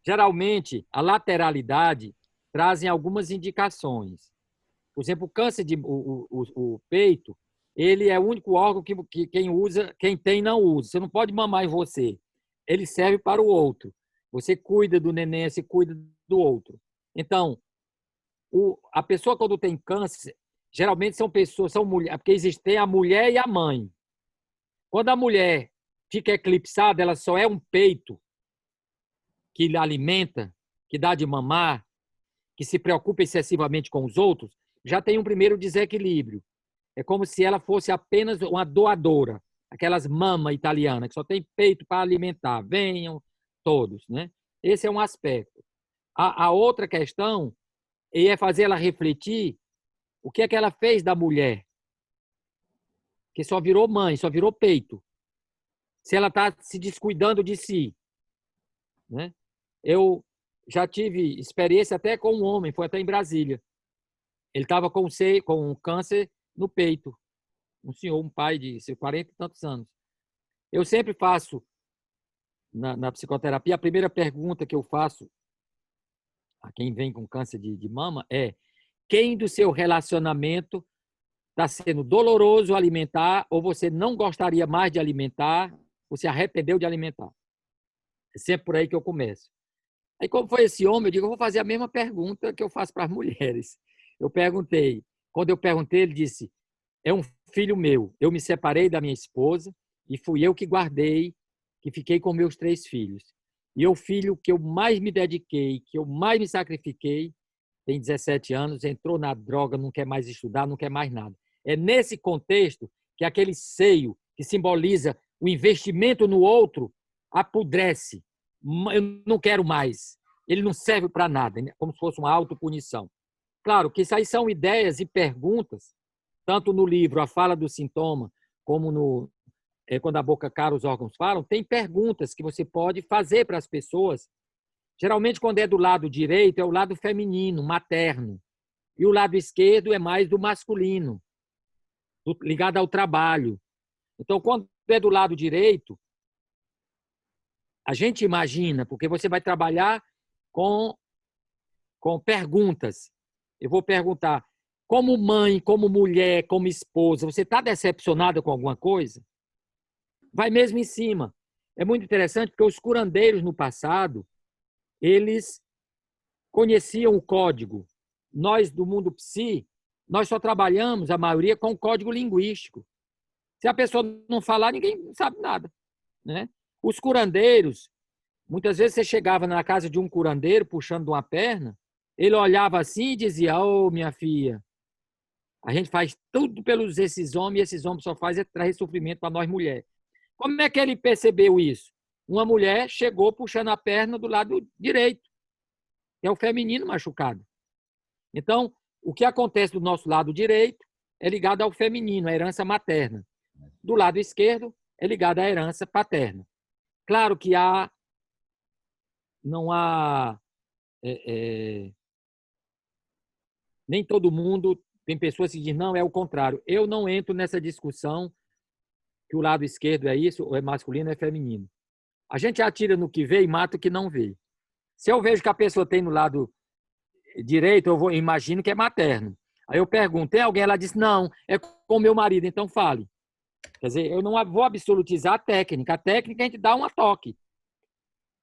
Geralmente, a lateralidade trazem algumas indicações. Por exemplo, o câncer o peito, ele é o único órgão que quem tem não usa. Você não pode mamar em você. Ele serve para o outro. Você cuida do neném, você cuida do outro. Então, a pessoa quando tem câncer, geralmente são mulheres, porque existem a mulher e a mãe. Quando a mulher fica eclipsada, ela só é um peito que alimenta, que dá de mamar, que se preocupa excessivamente com os outros, já tem um primeiro desequilíbrio. É como se ela fosse apenas uma doadora, aquelas mamas italianas, que só tem peito para alimentar. Venham todos, né? Esse é um aspecto. A outra questão é fazer ela refletir o que é que ela fez da mulher, que só virou mãe, só virou peito. Se ela está se descuidando de si, né? Eu já tive experiência até com um homem, foi até em Brasília. Ele estava com um câncer no peito. Um senhor, um pai de 40 e tantos anos. Eu sempre faço, na psicoterapia, a primeira pergunta que eu faço a quem vem com câncer de mama é: quem do seu relacionamento está sendo doloroso alimentar ou você não gostaria mais de alimentar, você arrependeu de alimentar? É sempre por aí que eu começo. Aí, como foi esse homem, eu digo, eu vou fazer a mesma pergunta que eu faço para as mulheres. Eu perguntei. Quando eu perguntei, ele disse, é um filho meu. Eu me separei da minha esposa e fui eu que guardei, que fiquei com meus 3 filhos. E o filho que eu mais me dediquei, que eu mais me sacrifiquei, tem 17 anos, entrou na droga, não quer mais estudar, não quer mais nada. É nesse contexto que aquele seio que simboliza o investimento no outro apodrece. Eu não quero mais. Ele não serve para nada, como se fosse uma autopunição. Claro que isso aí são ideias e perguntas, tanto no livro A Fala do Sintoma, como quando a boca cara, os órgãos falam, tem perguntas que você pode fazer para as pessoas. Geralmente, quando é do lado direito, é o lado feminino, materno. E o lado esquerdo é mais do masculino, ligado ao trabalho. Então, quando é do lado direito, a gente imagina, porque você vai trabalhar com perguntas. Eu vou perguntar, Como mãe, como mulher, como esposa, você está decepcionada com alguma coisa? Vai mesmo em cima. É muito interessante porque os curandeiros no passado, eles conheciam o código. Nós, do mundo psi, nós só trabalhamos, a maioria, com o código linguístico. Se a pessoa não falar, ninguém sabe nada, né? Os curandeiros, muitas vezes você chegava na casa de um curandeiro puxando uma perna, ele olhava assim e dizia: ô, minha filha, a gente faz tudo pelos esses homens e esses homens só fazem trazer sofrimento para nós mulheres. Como é que ele percebeu isso? Uma mulher chegou puxando a perna do lado direito, que é o feminino machucado. Então, o que acontece do nosso lado direito é ligado ao feminino, à herança materna. Do lado esquerdo é ligado à herança paterna. Claro que não há... nem todo mundo... Tem pessoas que dizem, não, é o contrário. Eu não entro nessa discussão que o lado esquerdo é isso, ou é masculino ou é feminino. A gente atira no que vê e mata o que não vê. Se eu vejo que a pessoa tem no lado direito, eu imagino que é materno. Aí eu pergunto, tem alguém? Ela diz, não, é com meu marido, então fale. Quer dizer, eu não vou absolutizar a técnica. A técnica a gente dá um toque.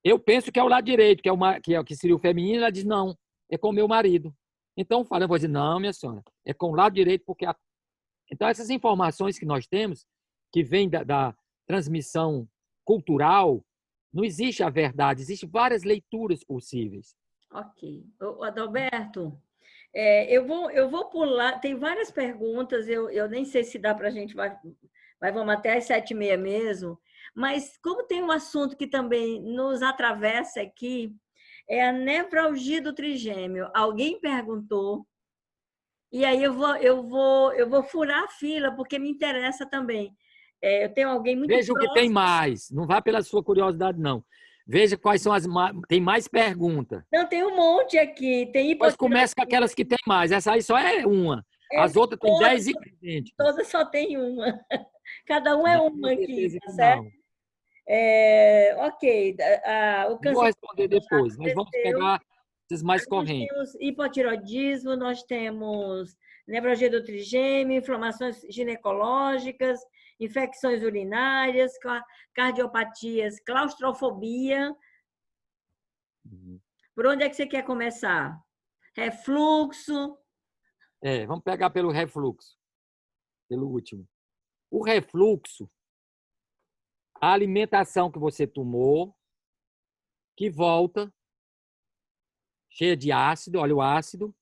Eu penso que é o lado direito, que seria o feminino, ela diz, não, é com meu marido. Então fala, eu vou dizer, não, minha senhora, é com o lado direito, porque... Então essas informações que nós temos, que vêm da transmissão cultural, não existe a verdade, existem várias leituras possíveis. Ok. Adalberto, eu vou pular, tem várias perguntas, eu nem sei se dá para a gente, vamos até às 7h30 mesmo, mas como tem um assunto que também nos atravessa aqui, é a nefralgia do trigêmeo. Alguém perguntou, e aí eu vou furar a fila, porque me interessa também. Eu tenho alguém muito Veja próximo. o que tem mais, não vá pela sua curiosidade, não. Veja quais são tem mais perguntas. Não, tem um monte aqui. Tem Pois começa com aquelas que tem mais. Essa aí só é uma. As outras tem 10 idênticas. Todas só tem uma. Cada um é uma aqui, tá certo? Ok. O câncer... Vou responder depois, mas vamos pegar esses mais correntes. Nós temos hipotiroidismo, nós temos nefralgia do trigêmeo, inflamações ginecológicas, infecções urinárias, cardiopatias, claustrofobia. Por onde é que você quer começar? Refluxo? Vamos pegar pelo refluxo, pelo último. O refluxo, a alimentação que você tomou, que volta, cheia de ácido, olha o ácido,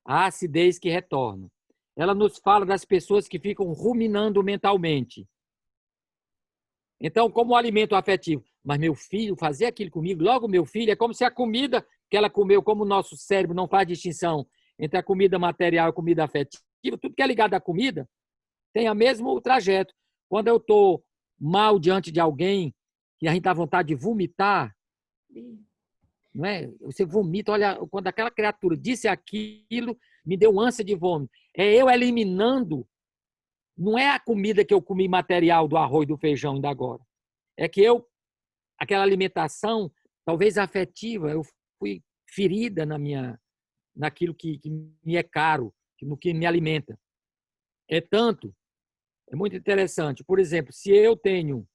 a acidez que retorna. Ela nos fala das pessoas que ficam ruminando mentalmente. Então, como o alimento afetivo, mas meu filho fazia aquilo comigo, logo meu filho, é como se a comida que ela comeu, como o nosso cérebro não faz distinção entre a comida material e a comida afetiva, tudo que é ligado à comida tem o mesmo trajeto. Quando eu estou mal diante de alguém, que a gente dá vontade de vomitar, não é? Você vomita, olha, quando aquela criatura disse aquilo, me deu ânsia de vômito. É eu eliminando, não é a comida que eu comi material do arroz, do feijão ainda agora. É que aquela alimentação, talvez afetiva, eu fui ferida naquilo que me é caro, no que me alimenta. É muito interessante. Por exemplo, se eu tenho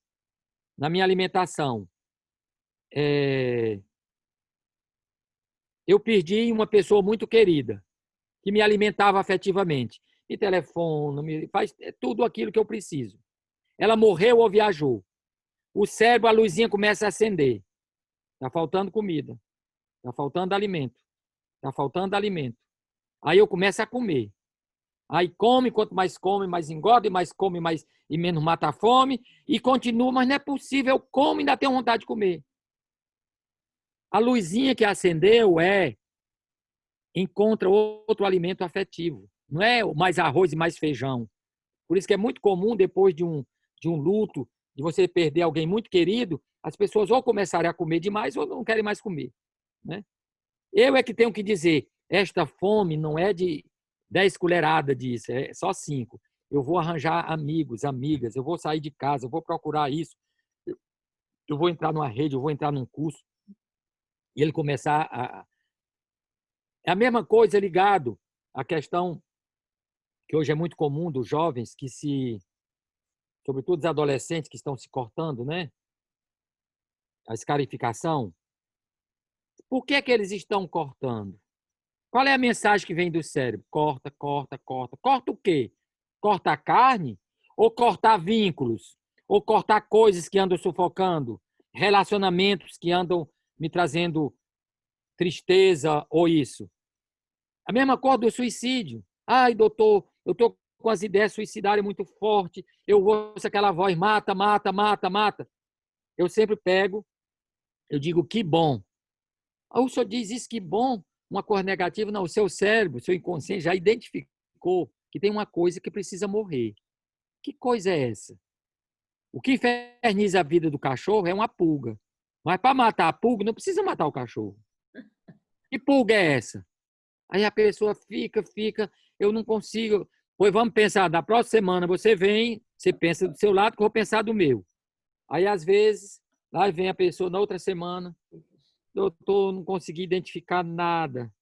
na minha alimentação, eu perdi uma pessoa muito querida, que me alimentava afetivamente. Me telefona, me faz tudo aquilo que eu preciso. Ela morreu ou viajou. O cérebro, a luzinha começa a acender. Está faltando comida. Está faltando alimento. Está faltando alimento. Aí eu começo a comer. Aí come, quanto mais come, mais engorda, e mais come, mais e menos mata a fome. E continua, mas não é possível. Eu como e ainda tenho vontade de comer. A luzinha que acendeu encontra outro alimento afetivo. Não é mais arroz e mais feijão. Por isso que é muito comum, depois de um luto, de você perder alguém muito querido, as pessoas ou começarem a comer demais ou não querem mais comer, né? Eu é que tenho que dizer, esta fome não é de 10 colheradas disso, é só 5. Eu vou arranjar amigos, amigas, eu vou sair de casa, eu vou procurar isso, eu vou entrar numa rede, eu vou entrar num curso. E ele começar a... É a mesma coisa ligado a questão que hoje é muito comum dos jovens que sobretudo os adolescentes que estão se cortando, né? A escarificação. Por que que eles estão cortando? Qual é a mensagem que vem do cérebro? Corta, corta, corta. Corta o quê? Corta a carne? Ou cortar vínculos? Ou cortar coisas que andam sufocando? Relacionamentos que andam me trazendo tristeza ou isso? A mesma coisa do suicídio. Ai, doutor, eu estou com as ideias suicidárias muito fortes, eu ouço aquela voz, mata, mata, mata, mata. Eu sempre pego, eu digo, que bom. O senhor diz isso, que bom, uma coisa negativa. Não, o seu cérebro, o seu inconsciente já identificou que tem uma coisa que precisa morrer. Que coisa é essa? O que inferniza a vida do cachorro é uma pulga. Mas para matar a pulga, não precisa matar o cachorro. Que pulga é essa? Aí a pessoa fica, eu não consigo. Pois vamos pensar, da próxima semana você vem, você pensa do seu lado, que eu vou pensar do meu. Aí, às vezes, lá vem a pessoa na outra semana, doutor, não consegui identificar nada.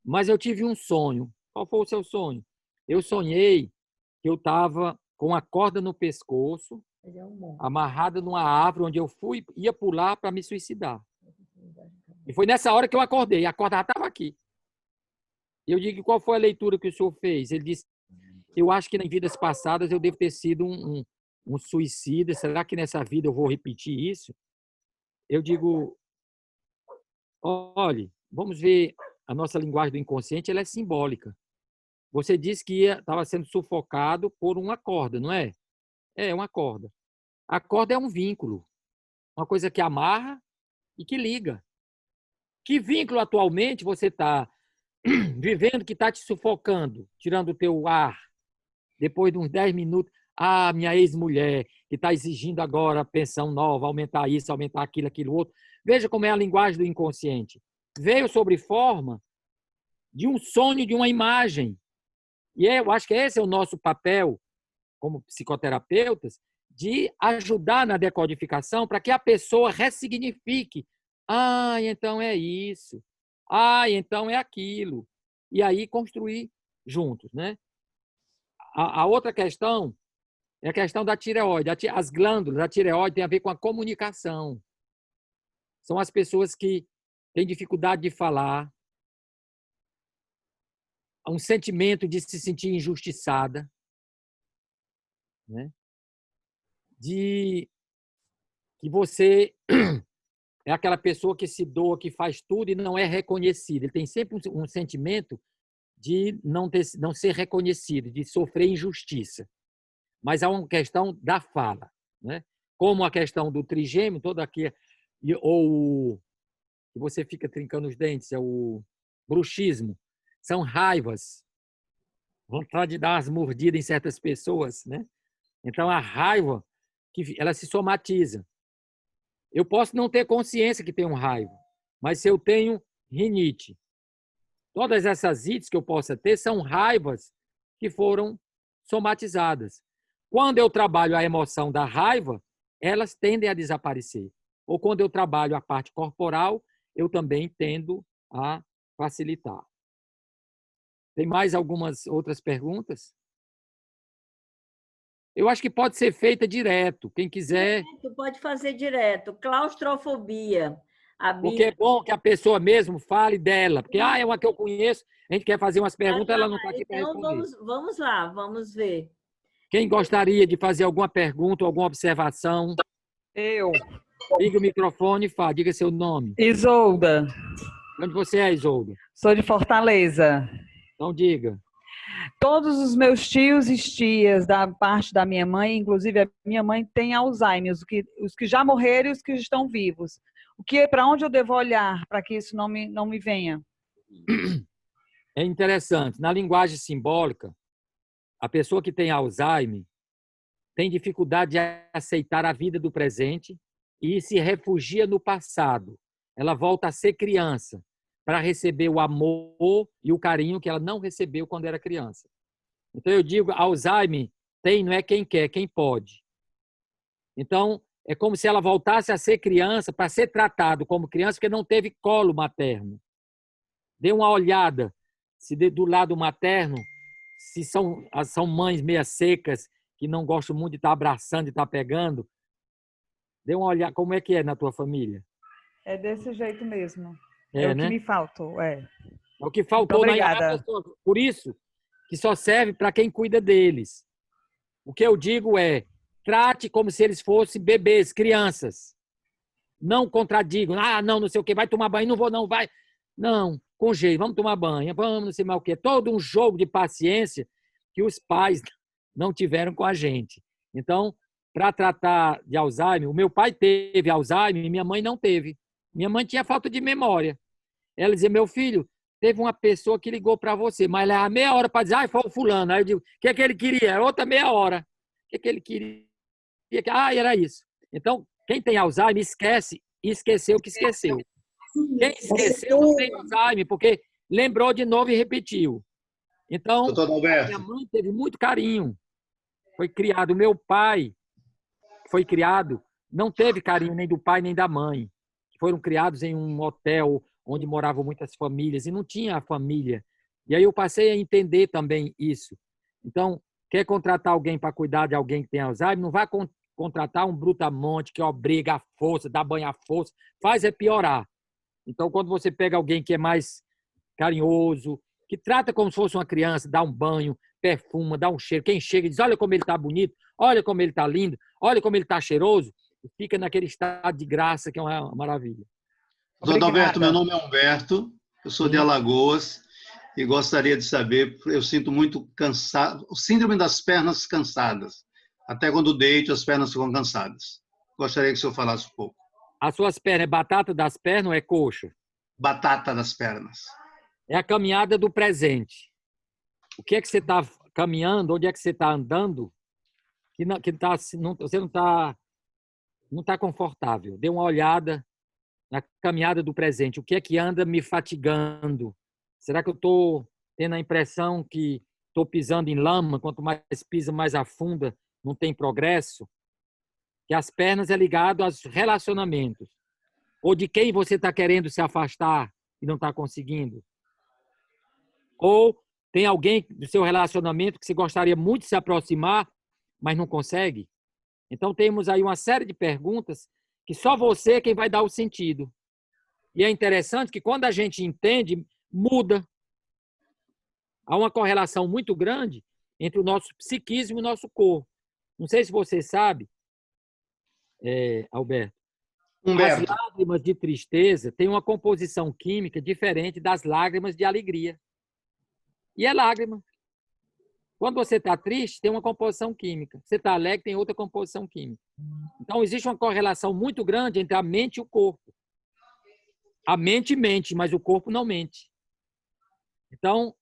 Mas eu tive um sonho. Qual foi o seu sonho? Eu sonhei que eu estava com a corda no pescoço, amarrada numa árvore, onde eu ia pular para me suicidar. E foi nessa hora que eu acordei. A corda já estava aqui. E eu digo, qual foi a leitura que o senhor fez? Ele disse, eu acho que em vidas passadas eu devo ter sido um suicida. Será que nessa vida eu vou repetir isso? Eu digo, olhe, vamos ver, a nossa linguagem do inconsciente, ela é simbólica. Você disse que estava sendo sufocado por uma corda, não é? É uma corda. A corda é um vínculo, uma coisa que amarra e que liga. Que vínculo atualmente você está vivendo que está te sufocando, tirando o teu ar, depois de uns 10 minutos? Ah, minha ex-mulher, que está exigindo agora pensão nova, aumentar isso, aumentar aquilo, aquilo outro. Veja como é a linguagem do inconsciente. Veio sobre forma de um sonho, de uma imagem. E eu acho que esse é o nosso papel, como psicoterapeutas, de ajudar na decodificação para que a pessoa ressignifique. Ah, então é isso. Ah, então é aquilo. E aí construir juntos, né? A outra questão é a questão da tireoide. As glândulas da tireoide têm a ver com a comunicação. São as pessoas que têm dificuldade de falar, um sentimento de se sentir injustiçada, né? De que você é aquela pessoa que se doa, que faz tudo e não é reconhecida. Ele tem sempre um sentimento de não ser reconhecido, de sofrer injustiça. Mas há uma questão da fala, né? Como a questão do trigêmeo, todo aqui, ou que você fica trincando os dentes, é o bruxismo. São raivas, vontade de dar umas mordidas em certas pessoas, né? Então, a raiva, ela se somatiza. Eu posso não ter consciência que tenho raiva, mas se eu tenho rinite, todas essas ites que eu possa ter são raivas que foram somatizadas. Quando eu trabalho a emoção da raiva, elas tendem a desaparecer. Ou quando eu trabalho a parte corporal, eu também tendo a facilitar. Tem mais algumas outras perguntas? Eu acho que pode ser feita direto. Quem quiser... Tu pode fazer direto. Claustrofobia. Porque é bom que a pessoa mesmo fale dela. Porque é uma que eu conheço, a gente quer fazer umas perguntas, ela não está aqui para responder. Então, vamos lá, vamos ver. Quem gostaria de fazer alguma pergunta, alguma observação? Eu. Liga o microfone e fala, diga seu nome. Isolda. Onde você é, Isolda? Sou de Fortaleza. Então, diga. Todos os meus tios e tias da parte da minha mãe, inclusive a minha mãe, tem Alzheimer, os que já morreram e os que estão vivos. Para onde eu devo olhar para que isso não me venha? É interessante. Na linguagem simbólica, a pessoa que tem Alzheimer tem dificuldade de aceitar a vida do presente e se refugia no passado. Ela volta a ser criança para receber o amor e o carinho que ela não recebeu quando era criança. Então, eu digo, Alzheimer não é quem quer, quem pode. Então, é como se ela voltasse a ser criança para ser tratado como criança porque não teve colo materno. Dê uma olhada do lado materno, se são mães meia secas, que não gostam muito de estar abraçando e estar pegando, dê uma olhada como é que é na tua família. É desse jeito mesmo. É, É o que né? me faltou, é. É o que faltou na obrigada. pessoa. Por isso que só serve para quem cuida deles. O que eu digo é, trate como se eles fossem bebês, crianças. Não contradigam. Ah, não sei o quê, vai tomar banho, não vou não, vai. Não, com jeito, vamos tomar banho, vamos não sei mais o quê. Todo um jogo de paciência que os pais não tiveram com a gente. Então, para tratar de Alzheimer, o meu pai teve Alzheimer e minha mãe não teve. Minha mãe tinha falta de memória. Ela dizia, meu filho, teve uma pessoa que ligou para você, mas leva meia hora para dizer, foi o fulano. Aí eu digo, o que é que ele queria? Era outra meia hora. O que é que ele queria? Era isso. Então, quem tem Alzheimer esquece e esqueceu o que esqueceu. Quem esqueceu não tem Alzheimer, porque lembrou de novo e repetiu. Então, minha mãe teve muito carinho. Foi criado. Meu pai foi criado, não teve carinho nem do pai nem da mãe. Foram criados em um hotel onde moravam muitas famílias e não tinha a família. E aí eu passei a entender também isso. Então, quer contratar alguém para cuidar de alguém que tem Alzheimer, não vai contratar um brutamonte que obriga a força, dá banho à força, faz é piorar. Então, quando você pega alguém que é mais carinhoso, que trata como se fosse uma criança, dá um banho, perfuma, dá um cheiro, quem chega e diz, olha como ele está bonito, olha como ele está lindo, olha como ele está cheiroso, fica naquele estado de graça que é uma maravilha. Doutor Alberto, meu nome é Humberto, eu sou de Alagoas e gostaria de saber, eu sinto muito cansado, o síndrome das pernas cansadas. Até quando deito, as pernas ficam cansadas. Gostaria que o senhor falasse um pouco. As suas pernas é batata das pernas ou é coxa? Batata das pernas. É a caminhada do presente. O que é que você está caminhando, onde é que você está andando, você não está confortável. Dê uma olhada na caminhada do presente. O que é que anda me fatigando? Será que eu estou tendo a impressão que estou pisando em lama? Quanto mais pisa, mais afunda, não tem progresso? Que as pernas é ligado aos relacionamentos. Ou de quem você está querendo se afastar e não está conseguindo. Ou tem alguém do seu relacionamento que você gostaria muito de se aproximar, mas não consegue. Então, temos aí uma série de perguntas que só você é quem vai dar o sentido. E é interessante que quando a gente entende, muda. Há uma correlação muito grande entre o nosso psiquismo e o nosso corpo. Não sei se você sabe, Alberto, as lágrimas de tristeza têm uma composição química diferente das lágrimas de alegria. E é lágrima. Quando você está triste, tem uma composição química. Você está alegre, tem outra composição química. Então, existe uma correlação muito grande entre a mente e o corpo. A mente mente, mas o corpo não mente. Então,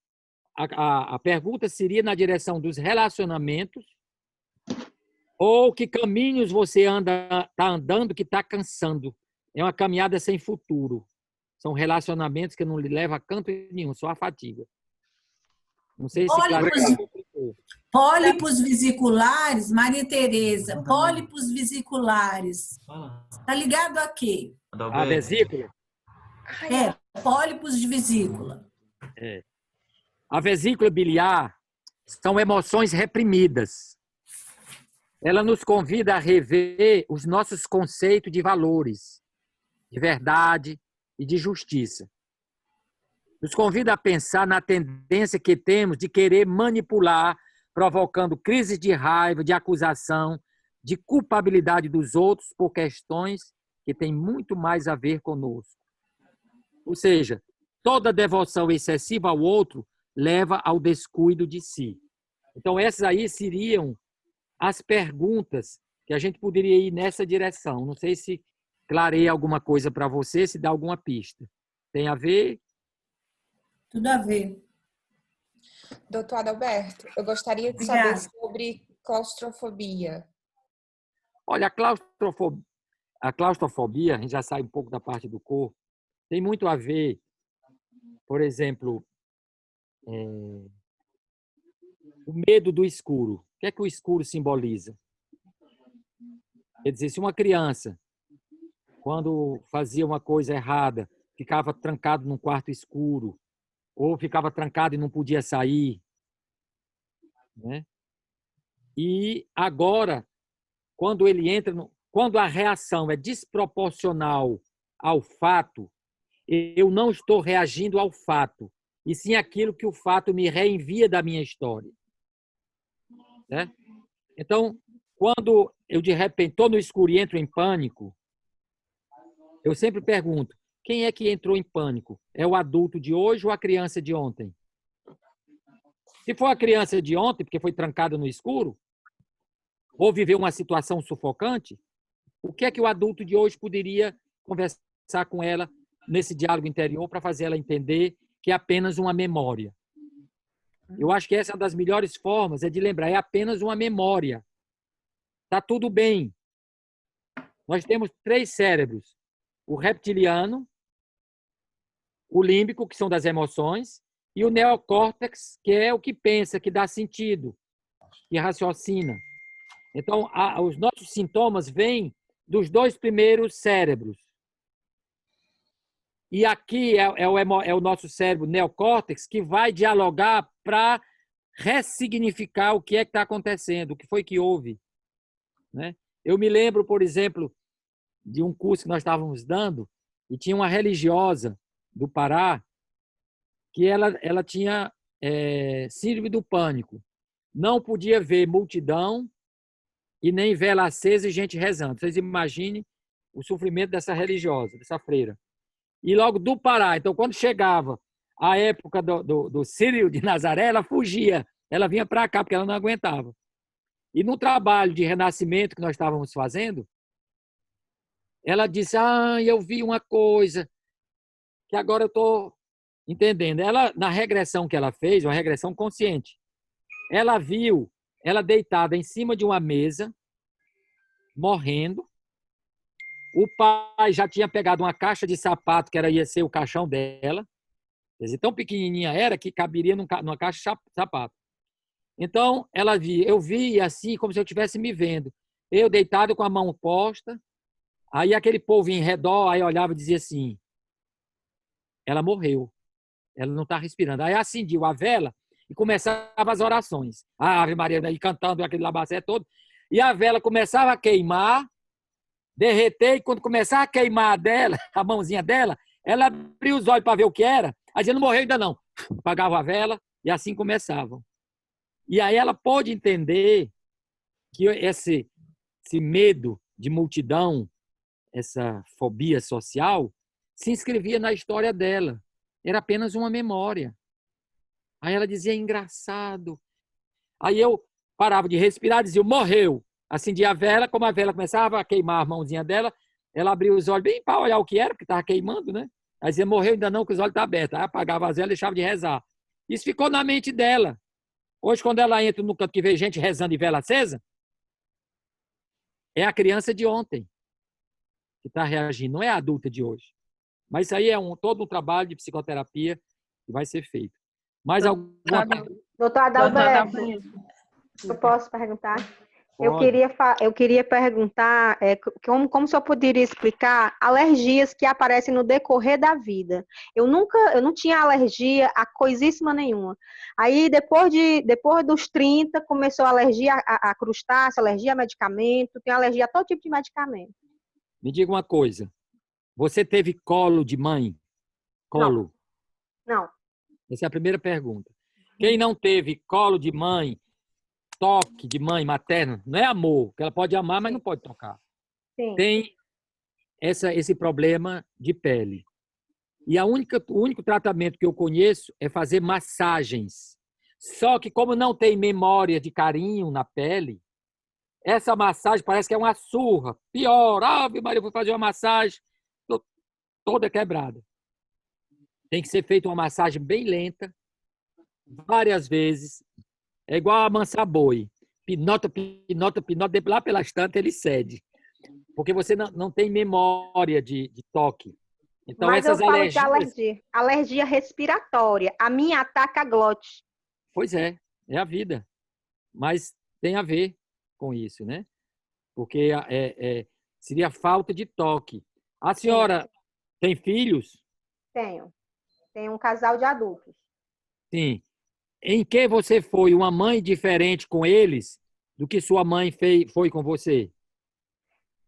a pergunta seria na direção dos relacionamentos ou que caminhos você está andando que está cansando. É uma caminhada sem futuro. São relacionamentos que não lhe levam a canto nenhum, só a fatiga. Não sei se pólipos vesiculares, Maria Tereza, pólipos vesiculares. Está ligado a quê? A vesícula? Pólipos de vesícula. A vesícula biliar são emoções reprimidas. Ela nos convida a rever os nossos conceitos de valores, de verdade e de justiça. Nos convida a pensar na tendência que temos de querer manipular, provocando crises de raiva, de acusação, de culpabilidade dos outros por questões que têm muito mais a ver conosco. Ou seja, toda devoção excessiva ao outro leva ao descuido de si. Então, essas aí seriam as perguntas que a gente poderia ir nessa direção. Não sei se clarei alguma coisa para você, se dá alguma pista. Tem a ver? Tudo a ver. Doutor Adalberto, eu gostaria de saber sobre claustrofobia. Olha, a claustrofobia, a gente já sai um pouco da parte do corpo, tem muito a ver, por exemplo, o medo do escuro. O que é que o escuro simboliza? Quer dizer, se uma criança, quando fazia uma coisa errada, ficava trancado num quarto escuro, ou ficava trancado e não podia sair, né? E agora, quando ele entra, quando a reação é desproporcional ao fato, eu não estou reagindo ao fato, e sim aquilo que o fato me reenvia da minha história, né? Então, quando eu de repente estou no escuro e entro em pânico, eu sempre pergunto: quem é que entrou em pânico? É o adulto de hoje ou a criança de ontem? Se for a criança de ontem, porque foi trancada no escuro, ou viveu uma situação sufocante, o que é que o adulto de hoje poderia conversar com ela nesse diálogo interior para fazer ela entender que é apenas uma memória? Eu acho que essa é uma das melhores formas, é de lembrar, é apenas uma memória. Está tudo bem. Nós temos 3 cérebros: o reptiliano, o límbico, que são das emoções, e o neocórtex, que é o que pensa, que dá sentido, que raciocina. Então, os nossos sintomas vêm dos 2 primeiros cérebros. E aqui é o nosso cérebro neocórtex que vai dialogar para ressignificar o que é que está acontecendo, o que foi que houve, né? Eu me lembro, por exemplo, de um curso que nós estávamos dando e tinha uma religiosa do Pará que ela tinha síndrome do pânico. Não podia ver multidão e nem vela acesa e gente rezando. Vocês imaginem o sofrimento dessa religiosa, dessa freira. E logo do Pará. Então, quando chegava a época do Círio de Nazaré, ela fugia. Ela vinha para cá, porque ela não aguentava. E no trabalho de renascimento que nós estávamos fazendo, ela disse: eu vi uma coisa que agora eu estou entendendo. Ela, na regressão que ela fez, uma regressão consciente, ela viu ela deitada em cima de uma mesa, morrendo. O pai já tinha pegado uma caixa de sapato, que ia ser o caixão dela. Quer dizer, tão pequenininha era que caberia numa caixa de sapato. Então, eu vi assim, como se eu estivesse me vendo. Eu deitado com a mão posta, aí aquele povo em redor, aí olhava e dizia assim: ela morreu, ela não está respirando. Aí acendiu a vela e começava as orações. A Ave Maria, e cantando aquele labacé todo. E a vela começava a queimar, derreter, e quando começava a queimar dela, a mãozinha dela, ela abriu os olhos para ver o que era, aí dizia: não morreu ainda não. Apagava a vela e assim começavam. E aí ela pôde entender que esse medo de multidão, essa fobia social, se inscrevia na história dela. Era apenas uma memória. Aí ela dizia: engraçado. Aí eu parava de respirar, dizia: morreu. Acendia a vela, como a vela começava a queimar a mãozinha dela, ela abria os olhos bem para olhar o que era, porque estava queimando, né? Aí dizia: morreu ainda não, que os olhos estão abertos. Aí apagava as velas e deixava de rezar. Isso ficou na mente dela. Hoje, quando ela entra no canto que vê gente rezando e vela acesa, é a criança de ontem que está reagindo, não é a adulta de hoje. Mas isso aí é todo um trabalho de psicoterapia que vai ser feito. Mais alguma pergunta? Doutor Adalberto, eu posso perguntar? Eu queria perguntar como o senhor poderia explicar alergias que aparecem no decorrer da vida. Eu não tinha alergia a coisíssima nenhuma. Aí, depois dos 30, começou a alergia a crustáceo, alergia a medicamento, tem alergia a todo tipo de medicamento. Me diga uma coisa. Você teve colo de mãe? Colo? Não. Essa é a primeira pergunta. Quem não teve colo de mãe, toque de mãe materna, não é amor, que ela pode amar, mas não pode tocar. Sim. Tem esse problema de pele. E o único tratamento que eu conheço é fazer massagens. Só que como não tem memória de carinho na pele, essa massagem parece que é uma surra. Pior, Ave Maria, eu vou fazer uma massagem toda quebrada. Tem que ser feita uma massagem bem lenta, várias vezes. É igual a amansar boi. Pinota, lá pelas tantas ele cede. Porque você não tem memória de toque. Então, mas essas eu falo alergias... de alergia respiratória. A minha ataca a glote. Pois é a vida. Mas tem a ver com isso, né? Porque seria falta de toque. A senhora tem filhos? Tenho. Tenho um casal de adultos. Sim. Em que você foi uma mãe diferente com eles do que sua mãe foi com você?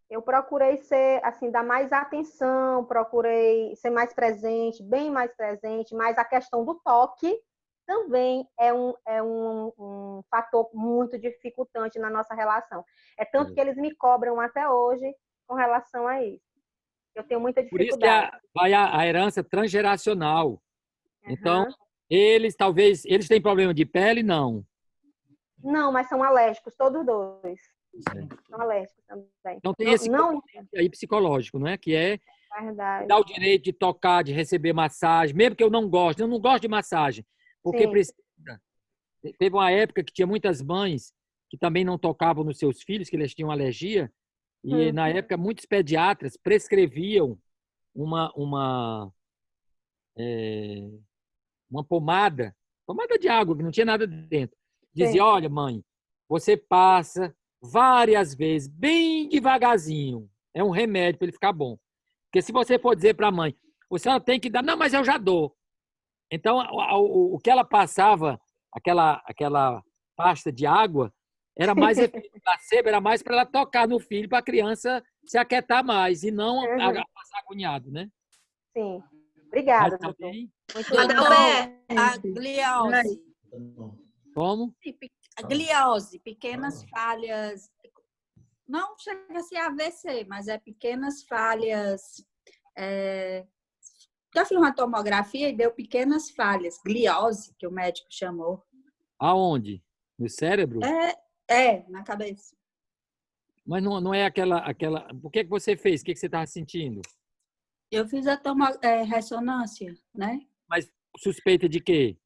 Eu procurei ser, assim, dar mais atenção, procurei ser mais presente, bem mais presente, mas a questão do toque também é um fator muito dificultante na nossa relação. É tanto que eles me cobram até hoje com relação a isso. Eu tenho muita Por isso que dificuldade. vai a herança transgeracional. Então, eles têm problema de pele? Não. Não, mas são alérgicos, todos dois. São alérgicos também. Então tem esse componente aí psicológico, não é? Que é Verdade. dar o direito de tocar, de receber massagem, mesmo que eu não não gosto de massagem, porque precisa. Teve uma época que tinha muitas mães que também não tocavam nos seus filhos, que eles tinham alergia, e na época muitos pediatras prescreviam uma pomada de água, que não tinha nada dentro. Dizia, olha, mãe, você passa várias vezes, bem devagarzinho. É um remédio para ele ficar bom. Porque se você for dizer para a mãe, você tem que dar, não, mas eu já dou. Então, o que ela passava, aquela pasta de água, era mais efeito placebo, era mais para ela tocar no filho, para a criança se aquietar mais, e não passar agoniado, né? Sim. Obrigada, doutor. Muito a gliose. Como? A gliose, pequenas falhas. Não chega a ser AVC, mas é pequenas falhas. Já fiz uma tomografia e deu pequenas falhas. Gliose, que o médico chamou. Aonde? No cérebro? Na cabeça. Mas não é aquela... O que você fez? O que você estava sentindo? Eu fiz a ressonância, né? Mas suspeita de quê?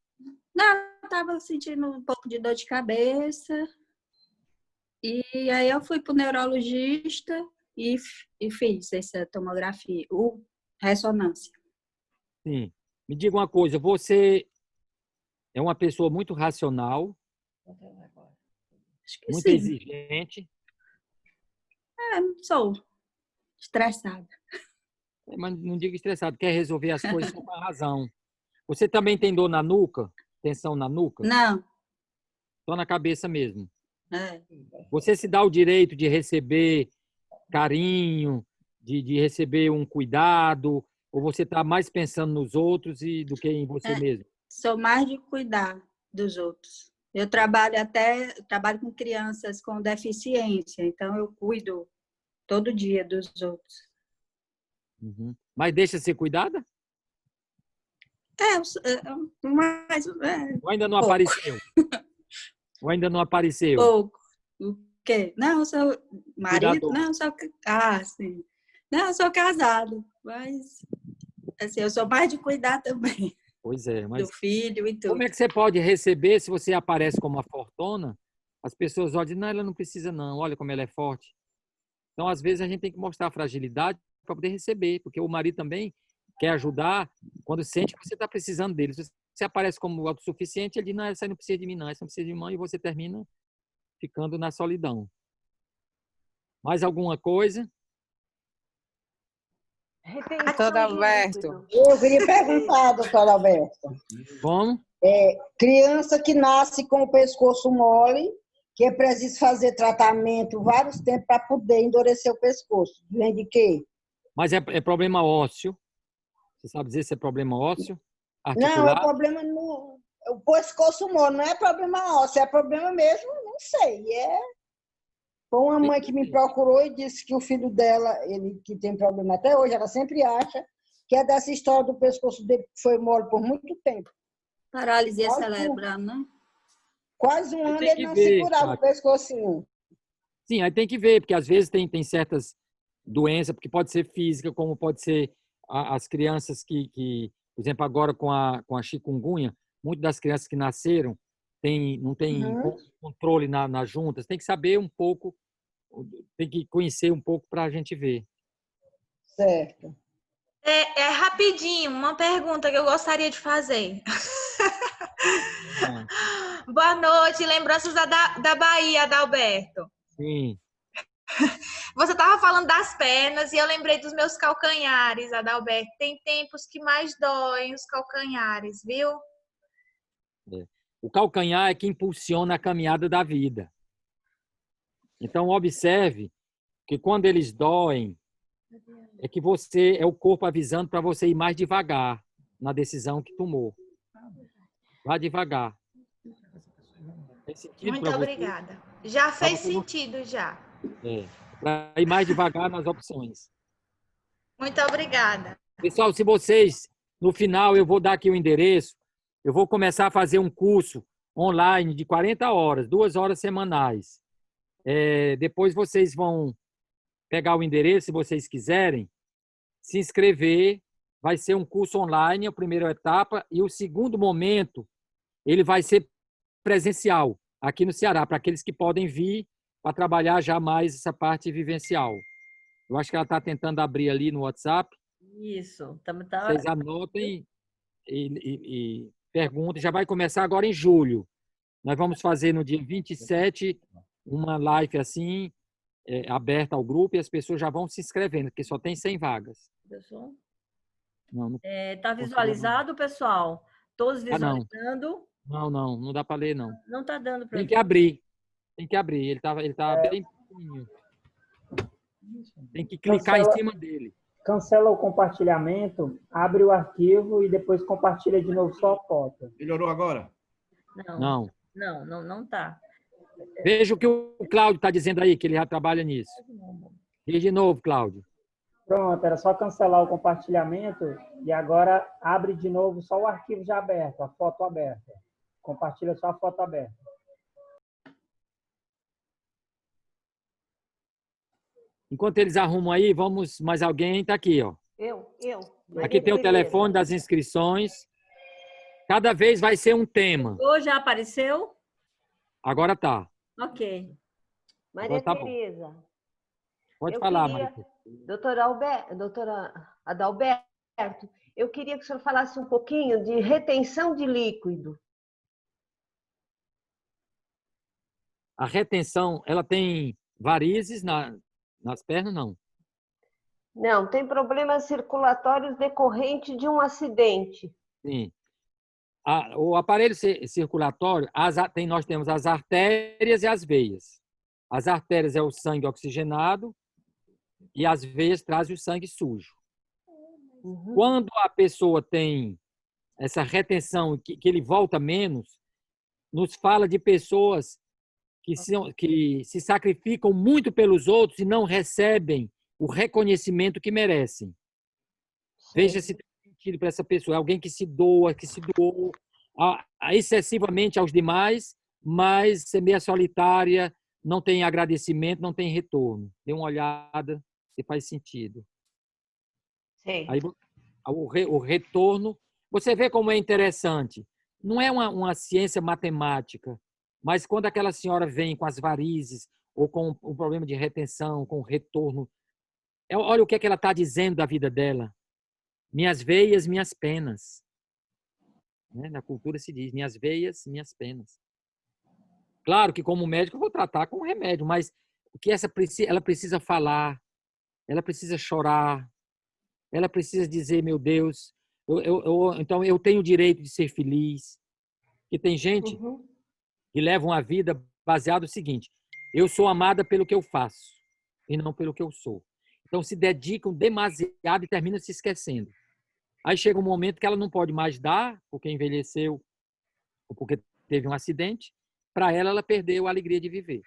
Não, eu estava sentindo um pouco de dor de cabeça. E aí eu fui para o neurologista e fiz essa tomografia, ressonância. Sim. Me diga uma coisa, você é uma pessoa muito racional, muito exigente. Sou estressada. Mas não diga estressado, quer resolver as coisas com a razão. Você também tem dor na nuca? Tensão na nuca? Não. Só na cabeça mesmo? Você se dá o direito de receber carinho, de receber um cuidado, ou você está mais pensando nos outros do que em você mesmo? Sou mais de cuidar dos outros. Eu trabalho com crianças com deficiência, então eu cuido todo dia dos outros. Uhum. Mas deixa ser cuidada? Mas... Ou ainda não apareceu? Ou ainda não apareceu? Pouco. O quê? Não, eu sou marido. Não, eu sou... sim. Não, eu sou casado. Mas, assim, eu sou mais de cuidar também. Pois é, mas... Do filho e tudo. Como é que você pode receber, se você aparece como uma fortuna, as pessoas olham, não, ela não precisa não, olha como ela é forte. Então, às vezes, a gente tem que mostrar a fragilidade para poder receber, porque o marido também quer ajudar quando sente que você está precisando dele. Se você aparece como autossuficiente, ele diz, não, essa não precisa de mim, não, essa não precisa de mãe, e você termina ficando na solidão. Mais alguma coisa? Doutor Alberto. Eu queria perguntar, doutor Alberto. Como? Criança que nasce com o pescoço mole, que é preciso fazer tratamento vários tempos para poder endurecer o pescoço. Vem de quê? Mas é problema ósseo? Você sabe dizer se é problema ósseo? Articular? Não, é problema no... O pescoço mole, não é problema ósseo, é problema mesmo, não sei. Foi uma mãe que me procurou e disse que o filho dela, ele que tem problema até hoje, ela sempre acha que é dessa história do pescoço dele que foi mole por muito tempo. Paralisia cerebral, né? Quase um ano ele não segurava o pescocinho. Sim, aí tem que ver, porque às vezes tem certas doenças, porque pode ser física, como pode ser as crianças que por exemplo, agora com a chikungunya, muitas das crianças que nasceram não tem controle nas juntas, tem que saber um pouco, tem que conhecer um pouco para a gente ver. Certo. É rapidinho, uma pergunta que eu gostaria de fazer. Boa noite, lembranças da Bahia, Adalberto. Sim. Você estava falando das pernas e eu lembrei dos meus calcanhares, Adalberto. Tem tempos que mais doem os calcanhares, viu? O calcanhar é que impulsiona a caminhada da vida. Então, observe que quando eles doem, é que você é o corpo avisando para você ir mais devagar na decisão que tomou. Vá devagar. Muito obrigada. Já fez sentido, já. Para ir mais devagar nas opções. Muito obrigada. Pessoal, se vocês, no final, eu vou dar aqui o endereço, eu vou começar a fazer um curso online de 40 horas, 2 horas semanais. Depois vocês vão pegar o endereço, se vocês quiserem, se inscrever. Vai ser um curso online, a primeira etapa, e o segundo momento, ele vai ser presencial, aqui no Ceará, para aqueles que podem vir para trabalhar já mais essa parte vivencial. Eu acho que ela está tentando abrir ali no WhatsApp. Isso. Vocês anotem e perguntem. Já vai começar agora em julho. Nós vamos fazer no dia 27 uma live assim, aberta ao grupo, e as pessoas já vão se inscrevendo, porque só tem 100 vagas. Está visualizado, pessoal? Todos visualizando? Não dá para ler, não. Não está dando para Tem que abrir. Tem que abrir. Ele tá bem pequenininho. Tem que clicar em cima dele. Cancela o compartilhamento, abre o arquivo e depois compartilha de novo só a foto. Melhorou agora? Não tá. Veja o que o Cláudio está dizendo aí, que ele já trabalha nisso. Veja de novo, Cláudio. Pronto, era só cancelar o compartilhamento e agora abre de novo só o arquivo já aberto, a foto aberta. Compartilha só a foto aberta. Enquanto eles arrumam aí, vamos, mais alguém está aqui, ó. Eu. Aqui tem o telefone das inscrições. Cada vez vai ser um tema. Hoje já apareceu? Agora tá. Ok. Maria Agora tá Tereza. bom. Pode falar, queria, Maria. doutora Adalberto, eu queria que o senhor falasse um pouquinho de retenção de líquido. A retenção, ela tem varizes nas pernas, não? Não, tem problemas circulatórios decorrentes de um acidente. Sim. O aparelho circulatório, nós temos as artérias e as veias. As artérias é o sangue oxigenado e as veias trazem o sangue sujo. Quando a pessoa tem essa retenção, que ele volta menos, nos fala de pessoas que se sacrificam muito pelos outros e não recebem o reconhecimento que merecem. Veja se tem sentido para essa pessoa. É alguém que se doa, que se doou excessivamente aos demais, mas é meio solitária, não tem agradecimento, não tem retorno. Dê uma olhada se faz sentido. Sim. Aí, o retorno, você vê como é interessante. Não é uma ciência matemática, mas quando aquela senhora vem com as varizes ou com o problema de retenção, com o retorno, olha o que é que ela está dizendo da vida dela. Minhas veias, minhas penas. Na cultura se diz, minhas veias, minhas penas. Claro que como médico eu vou tratar com remédio, mas o que ela precisa falar, ela precisa chorar, ela precisa dizer, meu Deus, então eu tenho o direito de ser feliz. E tem gente que leva uma vida baseada no seguinte, eu sou amada pelo que eu faço e não pelo que eu sou. Então se dedicam demasiado e terminam se esquecendo. Aí chega um momento que ela não pode mais dar, porque envelheceu ou porque teve um acidente, para ela perdeu a alegria de viver.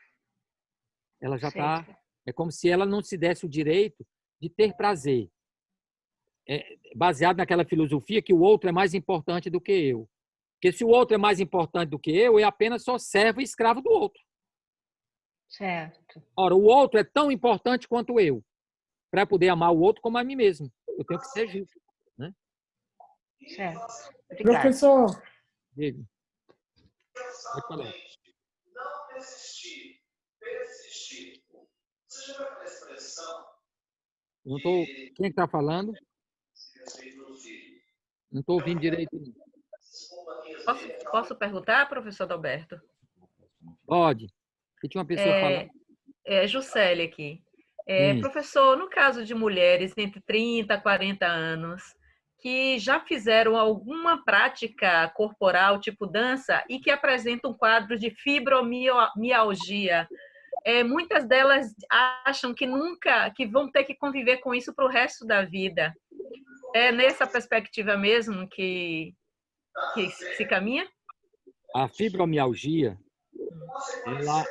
Ela já está... É como se ela não se desse o direito de ter prazer. Baseado naquela filosofia que o outro é mais importante do que eu. Porque se o outro é mais importante do que eu apenas só servo e escravo do outro. Certo. Ora, o outro é tão importante quanto eu. Para poder amar o outro como a mim mesmo. Eu tenho que ser justo. Né? Certo. Obrigada. Professor. Diga. Pode falar. Não persistir. Persistir. Você já vai com a expressão? Não tô... Quem é que está falando? Não estou ouvindo direito. Posso perguntar, professor Adalberto? Pode. E tinha uma pessoa falando. Juscelia aqui. Professor, no caso de mulheres entre 30 e 40 anos, que já fizeram alguma prática corporal, tipo dança, e que apresentam quadros de fibromialgia. Muitas delas acham que que vão ter que conviver com isso para o resto da vida. É nessa perspectiva mesmo que se caminha? A fibromialgia, ela